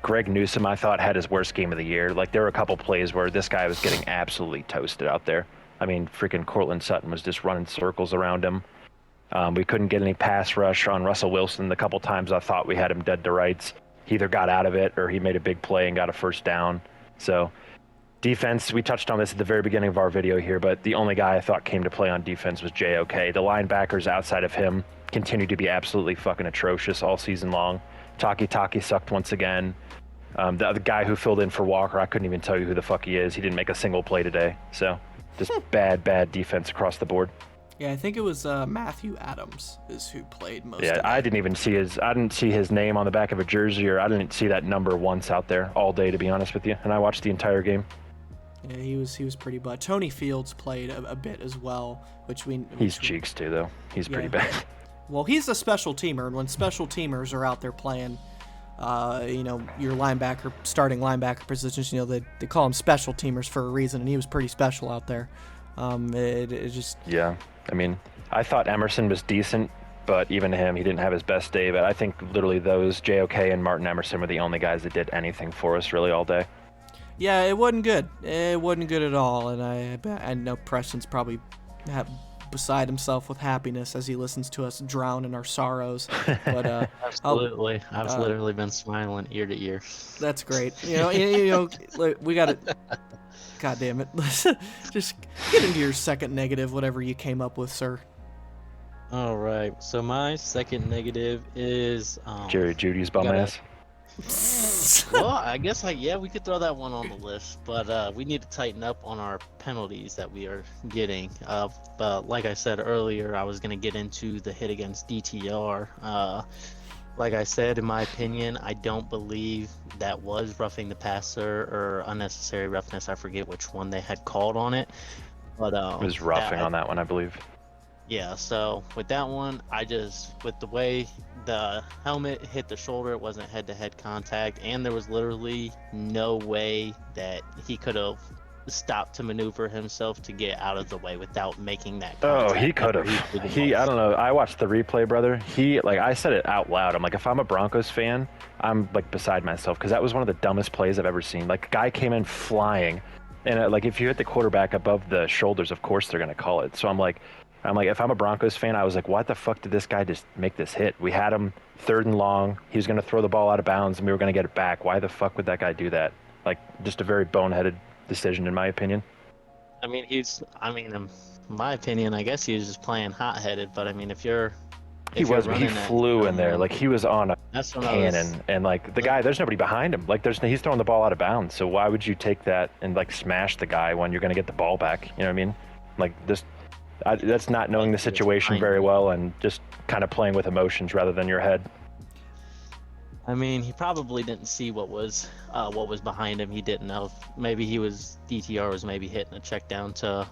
Greg Newsome, I thought, had his worst game of the year. Like, there were a couple plays where this guy was getting absolutely toasted out there. I mean, freaking Cortland Sutton was just running circles around him. We couldn't get any pass rush on Russell Wilson. The couple times I thought we had him dead to rights, he either got out of it or he made a big play and got a first down. So defense, we touched on this at the very beginning of our video here, but the only guy I thought came to play on defense was JOK. The linebackers outside of him continue to be absolutely fucking atrocious all season long. Taki sucked once again. The other guy who filled in for Walker, I couldn't even tell you who the fuck he is. He didn't make a single play today. So just bad defense across the board. Yeah, I think it was Matthew Adams is who played most. Yeah, of I didn't see his name on the back of a jersey, or I didn't see that number once out there all day, to be honest with you. And I watched the entire game. Yeah, he was pretty bad. Tony Fields played a bit as well, He's cheeks too, though. He's pretty bad. Well, he's a special teamer, and when special teamers are out there playing, your starting linebacker positions, they call them special teamers for a reason, and he was pretty special out there. Yeah, I mean, I thought Emerson was decent, but even him, he didn't have his best day. But I think literally those JOK and Martin Emerson were the only guys that did anything for us really all day. Yeah, it wasn't good. It wasn't good at all, and I know Preston's probably beside himself with happiness as he listens to us drown in our sorrows. But absolutely, I've literally been smiling ear to ear. That's great. We got it. God damn it. Just get into your second negative, whatever you came up with, sir. All right. So my second negative is Jerry Judy's bum ass. Well, I guess we could throw that one on the list, but we need to tighten up on our penalties that we are getting. But like I said earlier, I was going to get into the hit against DTR. Like I said, in my opinion, I don't believe that was roughing the passer or unnecessary roughness. I forget which one they had called on it. But it was roughing on that one, I believe. Yeah, so with that one, with the way the helmet hit the shoulder, it wasn't head-to-head contact, and there was literally no way that he could have stopped to maneuver himself to get out of the way without making that contact. Oh, he could have. I don't know. I watched the replay, brother. I said it out loud. I'm like, if I'm a Broncos fan, I'm like beside myself, because that was one of the dumbest plays I've ever seen. Like, a guy came in flying, and if you hit the quarterback above the shoulders, of course they're going to call it. So I'm like, if I'm a Broncos fan, I was like, what the fuck did this guy just make this hit? We had him 3rd and long. He was going to throw the ball out of bounds, and we were going to get it back. Why the fuck would that guy do that? Like, just a very boneheaded decision, in my opinion. In my opinion, I guess he was just playing hot-headed. But I mean, he flew in there like he was on a cannon, and like the guy, there's nobody behind him. Like he's throwing the ball out of bounds. So why would you take that and like smash the guy when you're going to get the ball back? You know what I mean? Like that's not knowing the situation very well and just kind of playing with emotions rather than your head. I mean, he probably didn't see what was behind him. He didn't know if maybe DTR was maybe hitting a check down to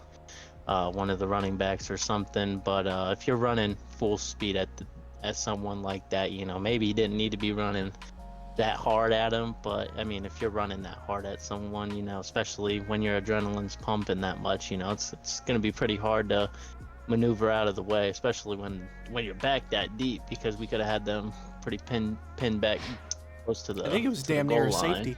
one of the running backs or something. But if you're running full speed at someone like that, maybe he didn't need to be running that hard at him. But I mean, if you're running that hard at someone, especially when your adrenaline's pumping that much, it's going to be pretty hard to maneuver out of the way, especially when you're back that deep, because we could have had them pretty pinned back close to the. I think it was damn near safety.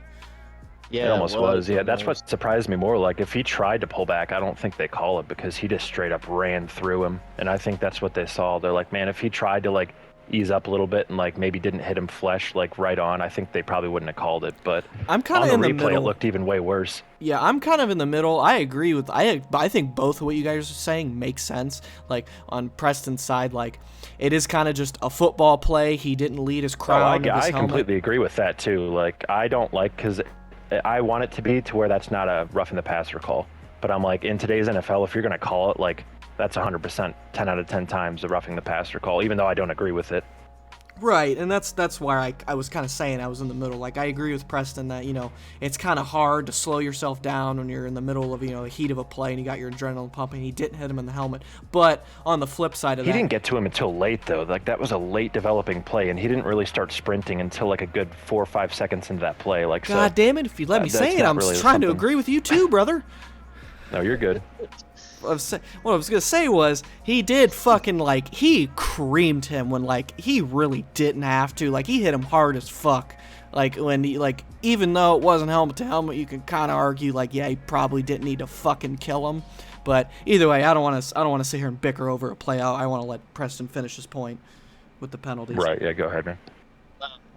Yeah, it almost was. Yeah, that's almost. what surprised me more. Like, if he tried to pull back, I don't think they call it because he just straight up ran through him. And I think that's what they saw. They're like, man, if he tried to like ease up a little bit and like maybe didn't hit him flesh like right on, I think they probably wouldn't have called it. But I'm kind on of the in the replay, middle. it looked even way worse. Yeah, I'm kind of in the middle. I agree with I think both of what you guys are saying makes sense. Like on Preston's side, like it is kind of just a football play. He didn't lead his crown. I completely agree with that too. Like I don't like because I want it to be to where that's not a roughing the passer call. But I'm like in today's NFL, if you're gonna call it, like that's 100%, 10 out of 10 times a roughing the passer call, even though I don't agree with it. Right, and that's why I was kind of saying I was in the middle. Like I agree with Preston that it's kind of hard to slow yourself down when you're in the middle of the heat of a play and you got your adrenaline pumping. He didn't hit him in the helmet, but on the flip side of that, he didn't get to him until late though. Like that was a late developing play, and he didn't really start sprinting until like a good 4 or 5 seconds into that play. Like God damn it! If you let me say it, I'm really trying to agree with you too, brother. No, you're good. What I was gonna say was he did fucking he creamed him when he really didn't have to. Like he hit him hard as fuck. Like when he even though it wasn't helmet to helmet, you can kind of argue he probably didn't need to fucking kill him. But either way, I don't want to sit here and bicker over a play out. I want to let Preston finish his point with the penalties. Right? Yeah, go ahead, man.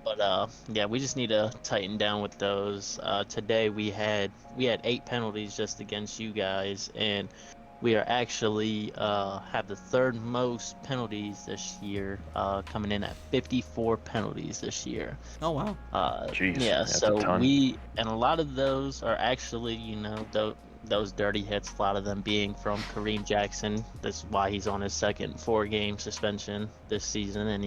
But yeah, we just need to tighten down with those. Today we had 8 penalties just against you guys, and we are actually have the third most penalties this year, coming in at 54 penalties this year. Oh wow. Jeez, yeah, so and a lot of those are actually those dirty hits. A lot of them being from Kareem Jackson. That's why he's on his second 4-game suspension this season, and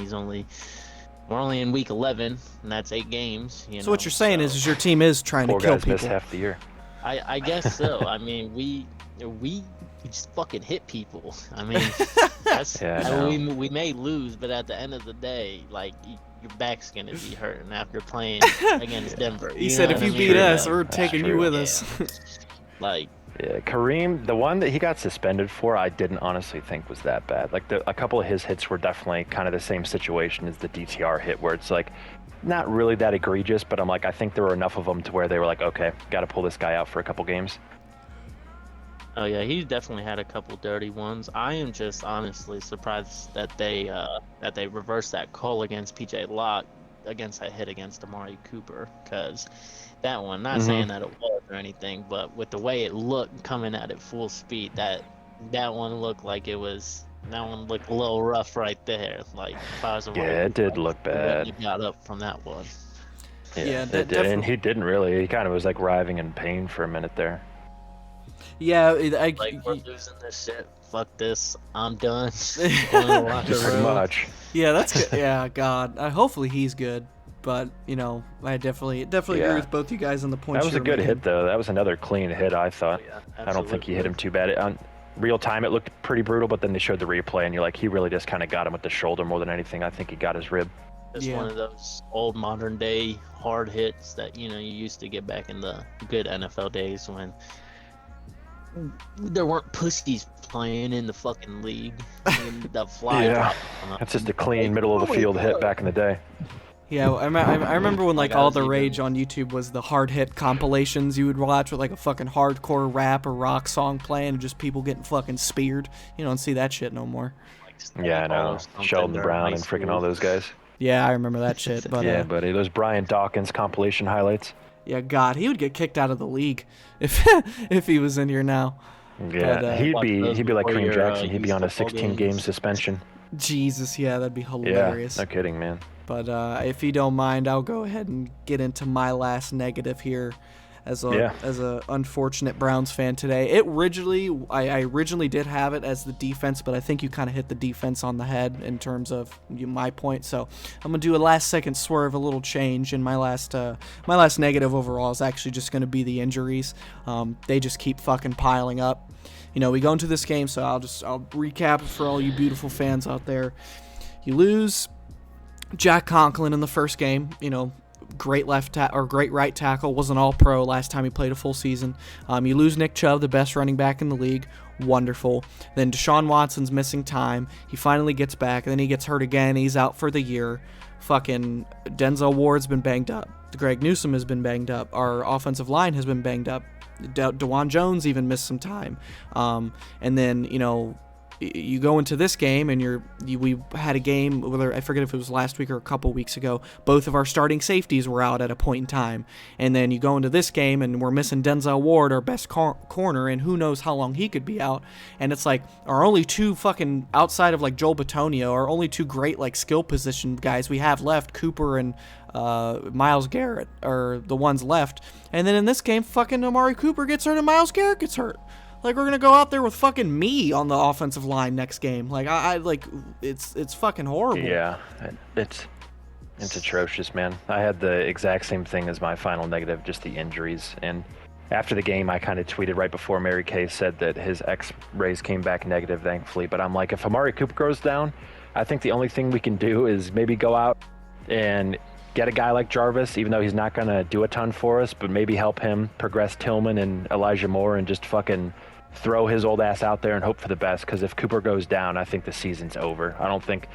we're only in week 11, and that's 8 games. So what you're saying is your team is trying to kill people. 4 guys miss half the year. I guess so. I mean, we just fucking hit people. I mean, that's we may lose, but at the end of the day, your back's gonna be hurting after playing against Denver. He said, if you beat us, we're taking you with us. Yeah, Kareem, the one that he got suspended for, I didn't honestly think was that bad. Like a couple of his hits were definitely kind of the same situation as the DTR hit, where it's not really that egregious, but I'm I think there were enough of them to where they were okay, got to pull this guy out for a couple games. Oh yeah, he definitely had a couple dirty ones. I am just honestly surprised that they reversed that call against PJ Locke against that hit against Amari Cooper, because that one, not saying that it was or anything, but with the way it looked coming at it full speed, that one looked like it was. That one looked a little rough right there. If I was it did look bad. He got up from that one. Yeah, it did, and he didn't really. He kind of was writhing in pain for a minute there. Yeah, we're losing this shit. Fuck this. I'm done. Pretty much. Yeah, that's good. Yeah, God. Hopefully he's good. But I definitely agree with both you guys on the point. That was a good hit, though. That was another clean hit, I thought. Yeah, I don't think he hit him too bad. On real time, it looked pretty brutal, but then they showed the replay, and you're he really just kind of got him with the shoulder more than anything. I think he got his rib. It's one of those old modern day hard hits that you used to get back in the good NFL days when there weren't pussies playing in the fucking league. The fly that's just a clean middle of the field hit back in the day. Yeah, I remember when all the rage on YouTube was the hard hit compilations you would watch with a fucking hardcore rap or rock song playing and just people getting fucking speared. You don't see that shit no more. Yeah, I know. Sheldon Brown and freaking all those guys. Yeah, I remember that shit. But yeah, buddy, those Brian Dawkins compilation highlights. Yeah, God, he would get kicked out of the league if he was in here now. Yeah, but, he'd be like Kareem Jackson. He'd be on a 16-game suspension. Jesus, yeah, that'd be hilarious. Yeah, no kidding, man. But if you don't mind, I'll go ahead and get into my last negative here as a unfortunate Browns fan today. I originally did have it as the defense, but I think you kind of hit the defense on the head in terms of my point. So I'm gonna do a last second swerve, a little change, and my last negative overall is actually just gonna be the injuries. They just keep fucking piling up. We go into this game, so I'll recap it for all you beautiful fans out there. You lose Jack Conklin in the first game, great great right tackle, wasn't all pro last time he played a full season. You lose Nick Chubb, the best running back in the league, wonderful. Then Deshaun Watson's missing time. He finally gets back, and then he gets hurt again. He's out for the year. fucking Denzel Ward's been banged up. Greg Newsome has been banged up. Our offensive line has been banged up. DeJuan Jones even missed some time. And then, you go into this game and we had a game, whether I forget if it was last week or a couple weeks ago, both of our starting safeties were out at a point in time. And then you go into this game and we're missing Denzel Ward, our best corner, and who knows how long he could be out. And it's like our only two fucking, outside of like Joel Bitonio, our only two great like skill position guys we have left, Cooper and Myles Garrett, are the ones left. And then in this game, fucking Amari Cooper gets hurt and Myles Garrett gets hurt. Like, we're gonna go out there with fucking me on the offensive line next game. Like, I like, it's fucking horrible. Yeah, it's atrocious, man. I had the exact same thing as my final negative, just the injuries. And after the game, I kind of tweeted right before Mary Kay said that his X-rays came back negative, thankfully. But I'm like, if Amari Cooper goes down, I think the only thing we can do is maybe go out and get a guy like Jarvis, even though he's not going to do a ton for us, but maybe help him progress Tillman and Elijah Moore and just fucking throw his old ass out there and hope for the best. Because if Cooper goes down, I think the season's over. I don't think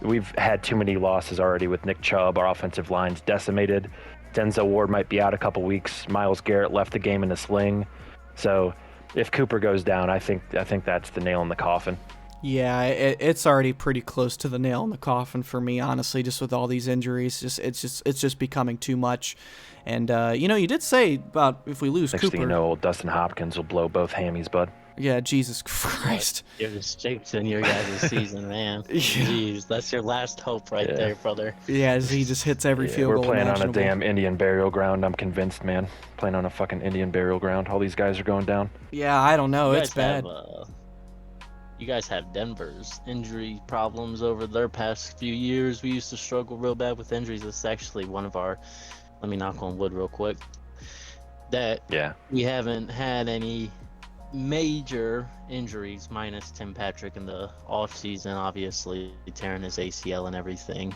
we've had too many losses already with Nick Chubb. Our offensive line's decimated. Denzel Ward might be out a couple weeks. Myles Garrett left the game in a sling. So if Cooper goes down, I think that's the nail in the coffin. Yeah, it's already pretty close to the nail in the coffin for me, honestly, just with all these injuries. It's just becoming too much. And, you did say about if we lose Next Cooper. thing you know, Dustin Hopkins will blow both hammies, bud. Yeah, Jesus Christ. You're just jinxing your guys' season, man. Jeez, that's your last hope right there, brother. Yeah, he just hits every field goal We're playing on a imaginable. damn Indian burial ground, I'm convinced, man. Playing on a fucking Indian burial ground. All these guys are going down. Yeah, I don't know. It's bad. You guys have Denver's injury problems over their past few years. We used to struggle real bad with injuries. It's actually one of our, let me knock on wood real quick, that we haven't had any major injuries minus Tim Patrick in the off season, obviously tearing his ACL and everything.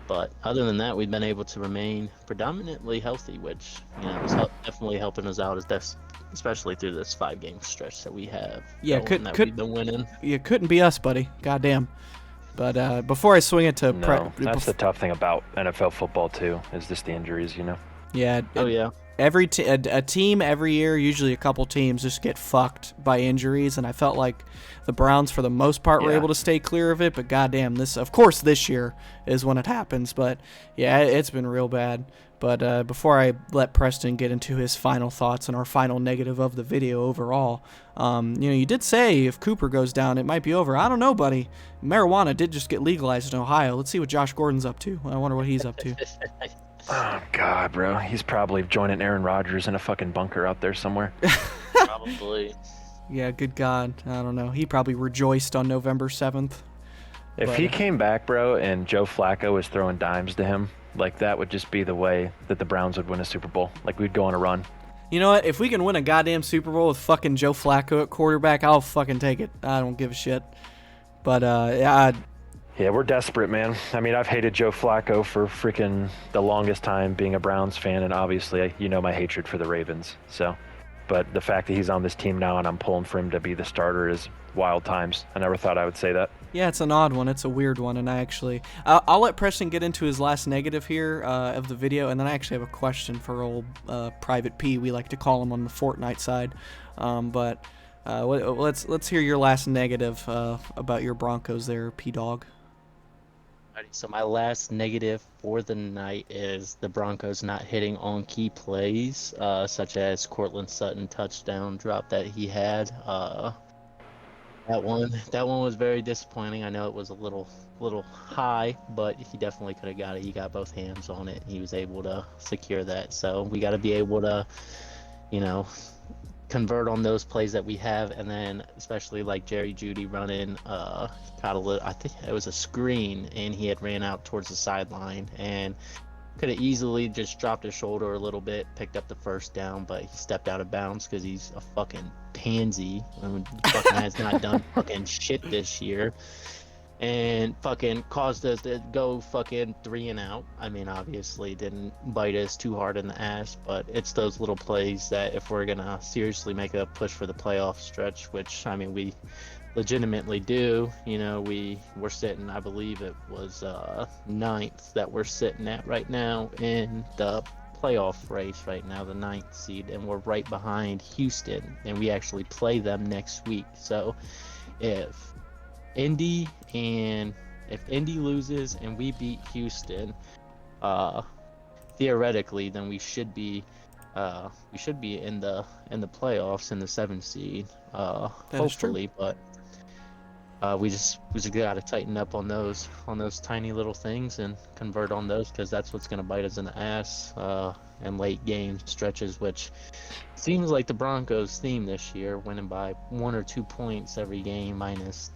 But other than that, we've been able to remain predominantly healthy, which is definitely helping us out, especially through this 5-game stretch that we have. Yeah, we've been winning. You couldn't be us, buddy. Goddamn. But before I swing it to that's the tough thing about NFL football too, is just the injuries, Yeah. A team every year, usually a couple teams, just get fucked by injuries, and I felt like the Browns, for the most part, were able to stay clear of it. But goddamn, this year is when it happens. But yeah, it's been real bad. But before I let Preston get into his final thoughts and our final negative of the video overall, you did say if Cooper goes down, it might be over. I don't know, buddy. Marijuana did just get legalized in Ohio. Let's see what Josh Gordon's up to. I wonder what he's up to. Oh, God, bro. He's probably joining Aaron Rodgers in a fucking bunker out there somewhere. Probably. Yeah, good God. I don't know. He probably rejoiced on November 7th. If he came back, bro, and Joe Flacco was throwing dimes to him, like, that would just be the way that the Browns would win a Super Bowl. Like, we'd go on a run. You know what? If we can win a goddamn Super Bowl with fucking Joe Flacco at quarterback, I'll fucking take it. I don't give a shit. But, Yeah, we're desperate, man. I mean, I've hated Joe Flacco for freaking the longest time being a Browns fan, and obviously, my hatred for the Ravens. So, but the fact that he's on this team now and I'm pulling for him to be the starter is wild times. I never thought I would say that. Yeah, it's an odd one. It's a weird one, and I'll let Preston get into his last negative here of the video, and then I actually have a question for old Private P. We like to call him on the Fortnite side. But let's hear your last negative about your Broncos there, P-Dog. So my last negative for the night is the Broncos not hitting on key plays, such as Cortland Sutton touchdown drop that he had. That one was very disappointing. I know it was a little high, but he definitely could have got it. He got both hands on it. He was able to secure that. So we got to be able to, convert on those plays that we have, and then especially like Jerry Jeudy running I think it was a screen, and he had ran out towards the sideline and could have easily just dropped his shoulder a little bit, picked up the first down, but he stepped out of bounds because he's a fucking pansy. Fucking has not done fucking shit this year, and fucking caused us to go fucking 3 and out. I mean, obviously didn't bite us too hard in the ass, but it's those little plays that if we're gonna seriously make a push for the playoff stretch, which I mean legitimately do. You know, we're sitting, I believe it was 9th that we're sitting at right now in the playoff race right now, the 9th seed, and we're right behind Houston, and we actually play them next week. So if Indy loses and we beat Houston, theoretically, then we should be in the playoffs in the 7th seed, hopefully. But we just got to tighten up on those tiny little things and convert on those, because that's what's going to bite us in the ass in late game stretches, which seems like the Broncos' theme this year, winning by 1 or 2 points every game, minus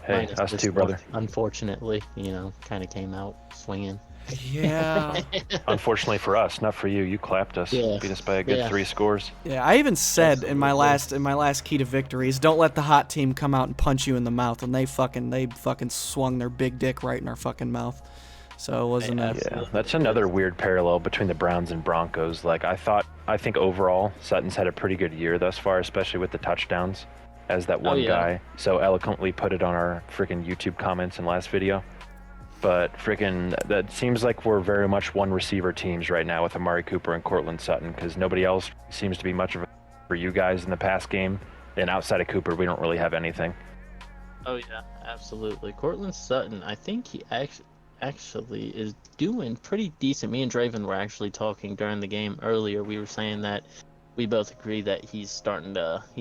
us too, brother. Unfortunately, kind of came out swinging. Yeah. Unfortunately for us, not for you. You clapped us. Yeah. Beat us by a good 3 scores. Yeah, I even said in my last key to victories, don't let the hot team come out and punch you in the mouth, and they fucking swung their big dick right in our fucking mouth. So it wasn't Yeah, that's another weird parallel between the Browns and Broncos. Like I think overall Sutton's had a pretty good year thus far, especially with the touchdowns, as that one guy so eloquently put it on our freaking YouTube comments in last video. But freaking, that seems like we're very much one receiver teams right now with Amari Cooper and Cortland Sutton, because nobody else seems to be much of a for you guys in the past game. And outside of Cooper, we don't really have anything. Oh yeah, absolutely. Cortland Sutton, I think he actually is doing pretty decent. Me and Draven were actually talking during the game earlier. We were saying that we both agree that he's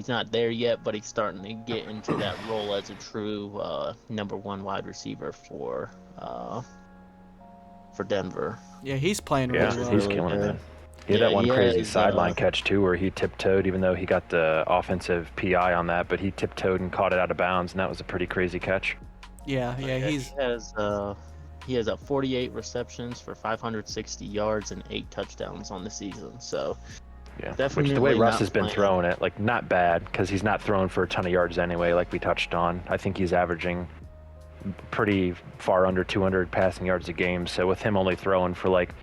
not there yet, but he's starting to get into that role as a true number 1 wide receiver for Denver. Yeah, he's playing really well. He's killing it, man. He had that one crazy sideline catch too, where he tiptoed, even though he got the offensive PI on that, but he tiptoed and caught it out of bounds, and that was a pretty crazy catch. Yeah, he has 48 receptions for 560 yards and 8 touchdowns on the season. So yeah, definitely. Which the way Russ has been throwing it, like not bad, because he's not throwing for a ton of yards anyway, like we touched on. I think he's averaging pretty far under 200 passing yards a game. So with him only throwing for like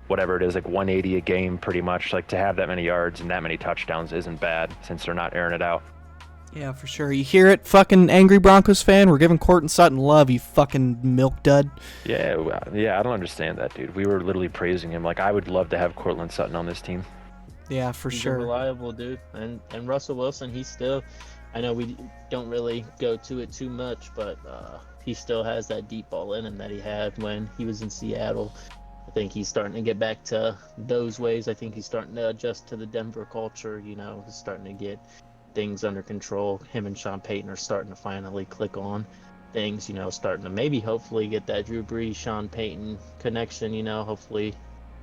whatever it is, like 180 a game, pretty much, like to have that many yards and that many touchdowns isn't bad, since they're not airing it out. Yeah, for sure. You hear it, fucking angry Broncos fan? We're giving Cortland Sutton love, you fucking milk dud. Yeah, I don't understand that, dude. We were literally praising him. Like, I would love to have Cortland Sutton on this team. Yeah, for he's sure. A reliable dude. And Russell Wilson, he's still, I know we don't really go to it too much, but he still has that deep ball in him that he had when he was in Seattle. I think he's starting to get back to those ways. I think he's starting to adjust to the Denver culture, he's starting to get things under control. Him and Sean Payton are starting to finally click on things, starting to maybe hopefully get that Drew Brees, Sean Payton connection, hopefully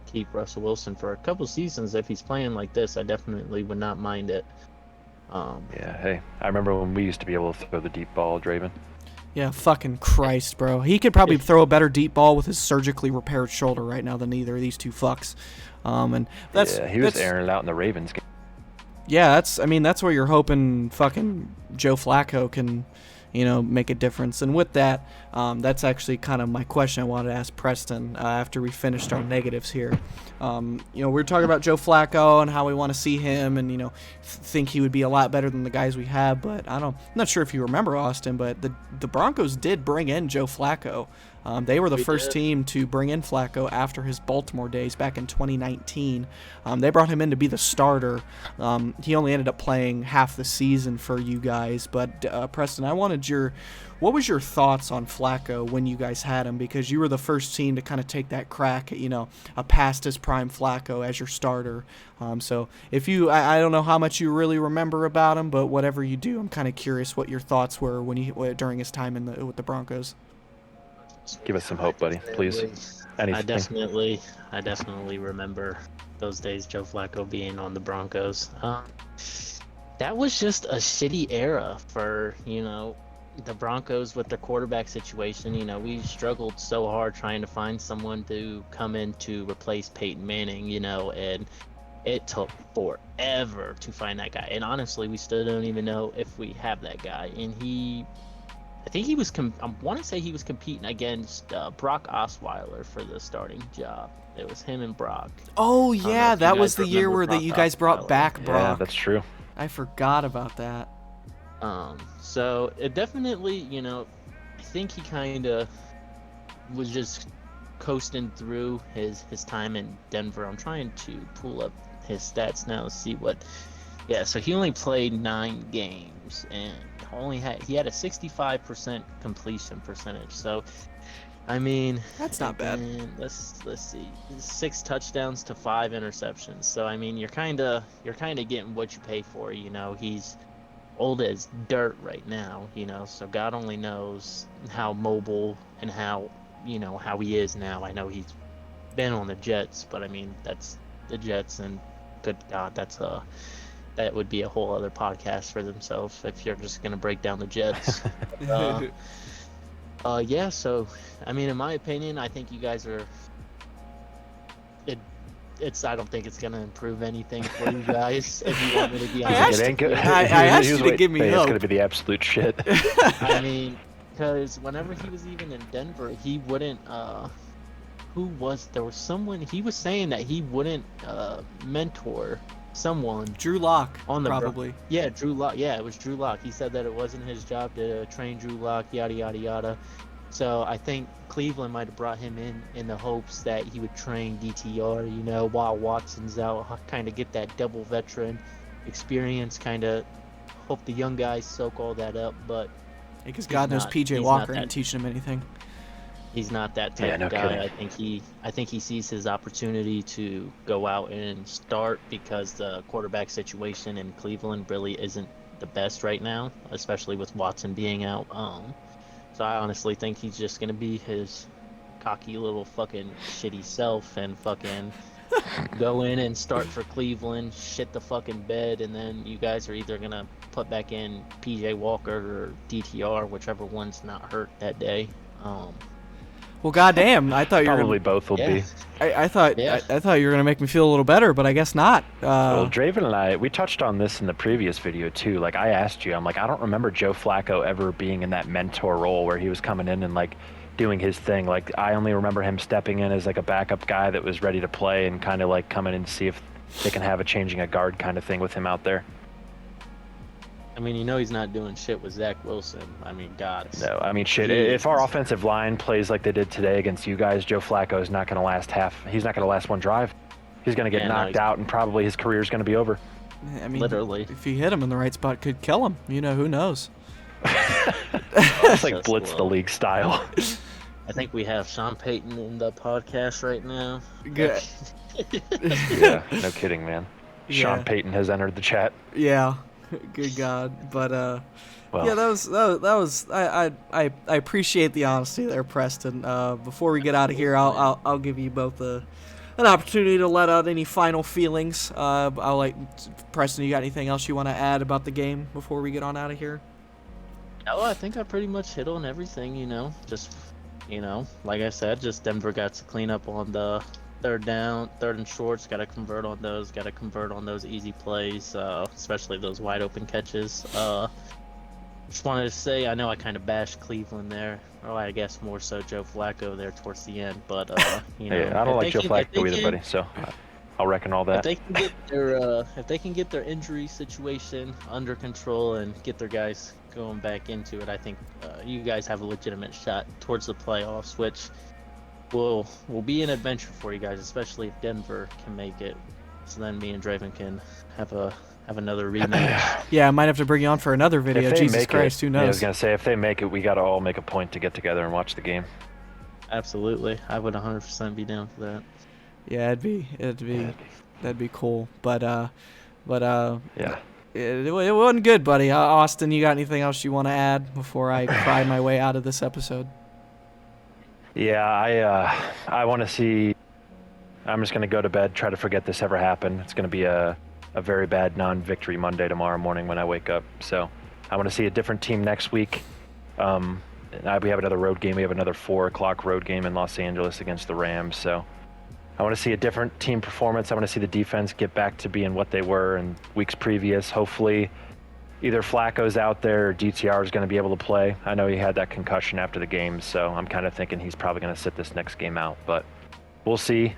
keep Russell Wilson for a couple seasons. If he's playing like this, I definitely would not mind it. Yeah, hey, I remember when we used to be able to throw the deep ball, Draven. Yeah, fucking Christ, bro. He could probably throw a better deep ball with his surgically repaired shoulder right now than either of these two fucks. And he was airing it out in the Ravens game. Yeah, that's where you're hoping fucking Joe Flacco can, make a difference. And with that, that's actually kind of my question I wanted to ask Preston after we finished our negatives here. We were talking about Joe Flacco and how we want to see him and, think he would be a lot better than the guys we have. But I'm not sure if you remember, Austin, but the Broncos did bring in Joe Flacco. They were the first team to bring in Flacco after his Baltimore days back in 2019. They brought him in to be the starter. He only ended up playing half the season for you guys. But Preston, what was your thoughts on Flacco when you guys had him? Because you were the first team to kind of take that crack at, a past his prime Flacco as your starter. So if I don't know how much you really remember about him, but whatever you do, I'm kind of curious what your thoughts were during his time with the Broncos. Give us some hope, buddy, please. Anything. I definitely remember those days, Joe Flacco being on the Broncos. That was just a shitty era for, the Broncos with their quarterback situation. We struggled so hard trying to find someone to come in to replace Peyton Manning, and it took forever to find that guy. And honestly, we still don't even know if we have that guy. And I think he was. I want to say he was competing against Brock Osweiler for the starting job. It was him and Brock. Oh yeah, that was the year where you guys brought back Brock. Yeah, that's true. I forgot about that. So it definitely, you know, I think he kind of was just coasting through his time in Denver. I'm trying to pull up his stats now, see what. Yeah, so he only played 9 games and he had a 65% completion percentage. So I mean, that's not bad. Let's see, 6 touchdowns to 5 interceptions. So I mean, you're kind of getting what you pay for. You know, he's old as dirt right now. You know, so God only knows how mobile and how he is now. I know he's been on the Jets, but I mean that's the Jets, and good God, that would be a whole other podcast for themselves if you're just gonna break down the Jets. Yeah, so I mean, in my opinion, I think you guys are. I don't think it's gonna improve anything for you guys. If you want me to be honest, I asked you to give me hope. It's gonna be the absolute shit. I mean, because whenever he was even in Denver, he wouldn't. There was someone he was saying that he wouldn't mentor someone. Drew Lock, on the probably. Yeah, Drew Lock. Yeah, it was Drew Lock. He said that it wasn't his job to train Drew Lock, yada yada yada. So I think Cleveland might have brought him in the hopes that he would train DTR, you know, while Watson's out, kind of get that double veteran experience, kind of hope the young guys soak all that up. But because God knows PJ Walker ain't teaching him anything. He's not that type of guy. Kidding. I think he sees his opportunity to go out and start because the quarterback situation in Cleveland really isn't the best right now, especially with Watson being out. So I honestly think he's just gonna be his cocky little fucking shitty self and fucking go in and start for Cleveland, shit the fucking bed, and then you guys are either gonna put back in PJ Walker or DTR, whichever one's not hurt that day. Well, goddamn! I thought you were probably both will be. I thought you were gonna make me feel a little better, but I guess not. Well, Draven and I, we touched on this in the previous video too. Like I asked you, I'm like, I don't remember Joe Flacco ever being in that mentor role where he was coming in and like doing his thing. Like I only remember him stepping in as like a backup guy that was ready to play and kind of like coming in to see if they can have a changing a guard kind of thing with him out there. I mean, you know he's not doing shit with Zach Wilson. I mean, God. No, I mean, shit. If our offensive line plays like they did today against you guys, Joe Flacco is not going to last he's not going to last one drive. He's going to get knocked out, and probably his career is going to be over. I mean, literally. If you hit him in the right spot, could kill him. You know, who knows? It's like blitz the league style. I think we have Sean Payton in the podcast right now. Good. Yeah, no kidding, man. Yeah. Sean Payton has entered the chat. Yeah. Good God, but yeah, that was I appreciate the honesty there, Preston. Before we get out of here, I'll give you both an opportunity to let out any final feelings. I'll like Preston. You got anything else you want to add about the game before we get on out of here? No, I think I pretty much hit on everything. You know, just like I said, just Denver got to clean up on the third and shorts, got to convert on those easy plays, especially those wide open catches. Just wanted to say, I know I kind of bashed Cleveland there, or I guess more so Joe Flacco there towards the end, but you know, yeah, I don't like Joe Flacco either, buddy. So I'll reckon all that. If they can get their injury situation under control and get their guys going back into it, I think you guys have a legitimate shot towards the playoffs, which will be an adventure for you guys, especially if Denver can make it. So then me and Draven can have another rematch. Yeah, I might have to bring you on for another video. Jesus Christ, who knows? Yeah, I was gonna say, if they make it, we gotta all make a point to get together and watch the game. Absolutely, I would 100% be down for that. Yeah, that'd be cool. But yeah. It wasn't good, buddy. Austin, you got anything else you want to add before I cry my way out of this episode? Yeah, I want to see. I'm just gonna go to bed, try to forget this ever happened. It's gonna be a very bad non-victory Monday tomorrow morning when I wake up. So I want to see a different team next week. We have another road game. We have another 4:00 road game in Los Angeles against the Rams. So I want to see a different team performance. I want to see the defense get back to being what they were in weeks previous. Hopefully, either Flacco's out there or DTR is going to be able to play. I know he had that concussion after the game, so I'm kind of thinking he's probably going to sit this next game out. But we'll see.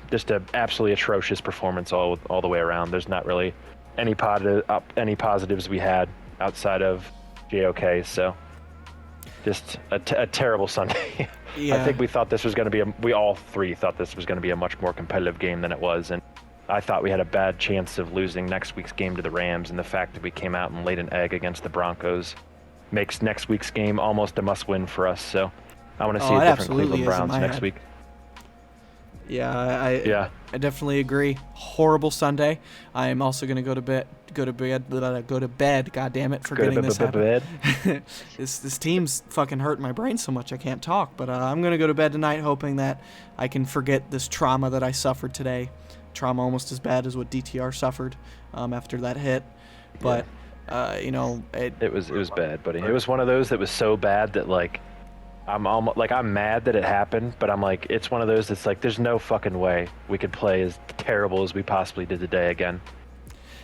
Just an absolutely atrocious performance all the way around. There's not really any positives we had. outside of JOK. So just a terrible Sunday. Yeah. I think we thought this was going to be we all three thought this was going to be a much more competitive game than it was, and I thought we had a bad chance of losing next week's game to the Rams, and the fact that we came out and laid an egg against the Broncos makes next week's game almost a must-win for us. So I want to see a different Cleveland Browns next week. Yeah, I definitely agree. Horrible Sunday. I am also going to go to bed. God damn it, for getting this happen. This team's fucking hurting my brain so much I can't talk. But I'm going to go to bed tonight hoping that I can forget this trauma that I suffered today. Trauma almost as bad as what DTR suffered after that hit. But you know, it was bad, buddy. It was one of those that was so bad that like I'm almost like I'm mad that it happened, but I'm like it's one of those that's like there's no fucking way we could play as terrible as we possibly did today again.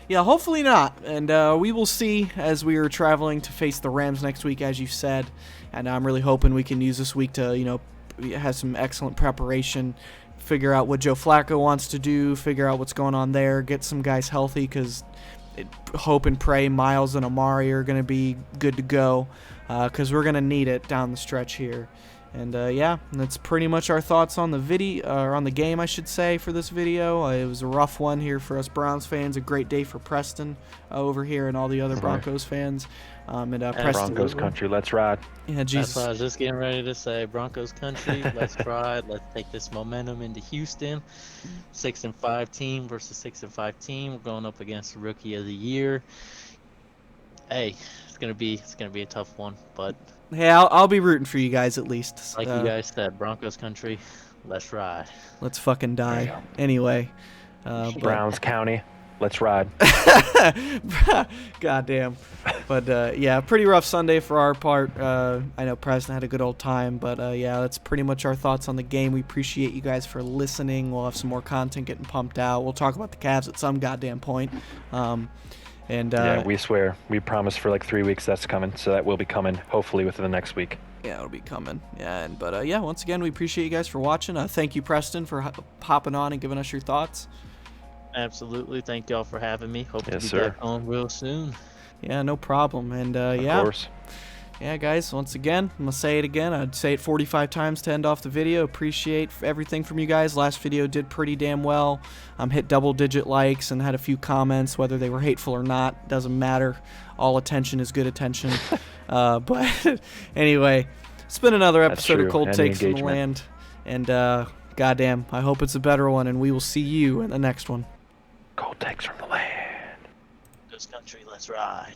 Yeah, hopefully not. And we will see as we are traveling to face the Rams next week, as you said. And I'm really hoping we can use this week to, you know, have some excellent preparation, figure out what Joe Flacco wants to do, figure out what's going on there, get some guys healthy, because hope and pray Miles and Amari are going to be good to go, because we're going to need it down the stretch here. And yeah, that's pretty much our thoughts on the video, or on the game, I should say, for this video. It was a rough one here for us Browns fans. A great day for Preston over here and all the other Broncos fans. And Preston, Broncos country, let's ride. Yeah, Jesus. That's what I was just getting ready to say. Broncos country, let's ride. Let's take this momentum into Houston. 6-5 team versus 6-5 team. We're going up against the Rookie of the Year. Hey, it's gonna be a tough one, but. Hey, I'll be rooting for you guys at least. Like you guys said, Broncos country, let's ride. Let's fucking die. Anyway. Browns County, let's ride. Goddamn. But yeah, pretty rough Sunday for our part. I know Preston had a good old time, but yeah, that's pretty much our thoughts on the game. We appreciate you guys for listening. We'll have some more content getting pumped out. We'll talk about the Cavs at some goddamn point. And yeah, we swear. We promise for like 3 weeks that's coming, so that will be coming hopefully within the next week. Yeah, it'll be coming. Yeah, but yeah, once again, we appreciate you guys for watching. Thank you, Preston, for hopping on and giving us your thoughts. Absolutely. Thank y'all for having me. Hope to be back on real soon. Yeah, no problem. And yeah. Of course. Yeah, guys, once again, I'm going to say it again. I'd say it 45 times to end off the video. Appreciate everything from you guys. Last video did pretty damn well. Hit double-digit likes and had a few comments, whether they were hateful or not. Doesn't matter. All attention is good attention. But anyway, it's been another episode of Cold Takes from the Land. And goddamn, I hope it's a better one, and we will see you in the next one. Cold Takes from the Land. This country, let's ride.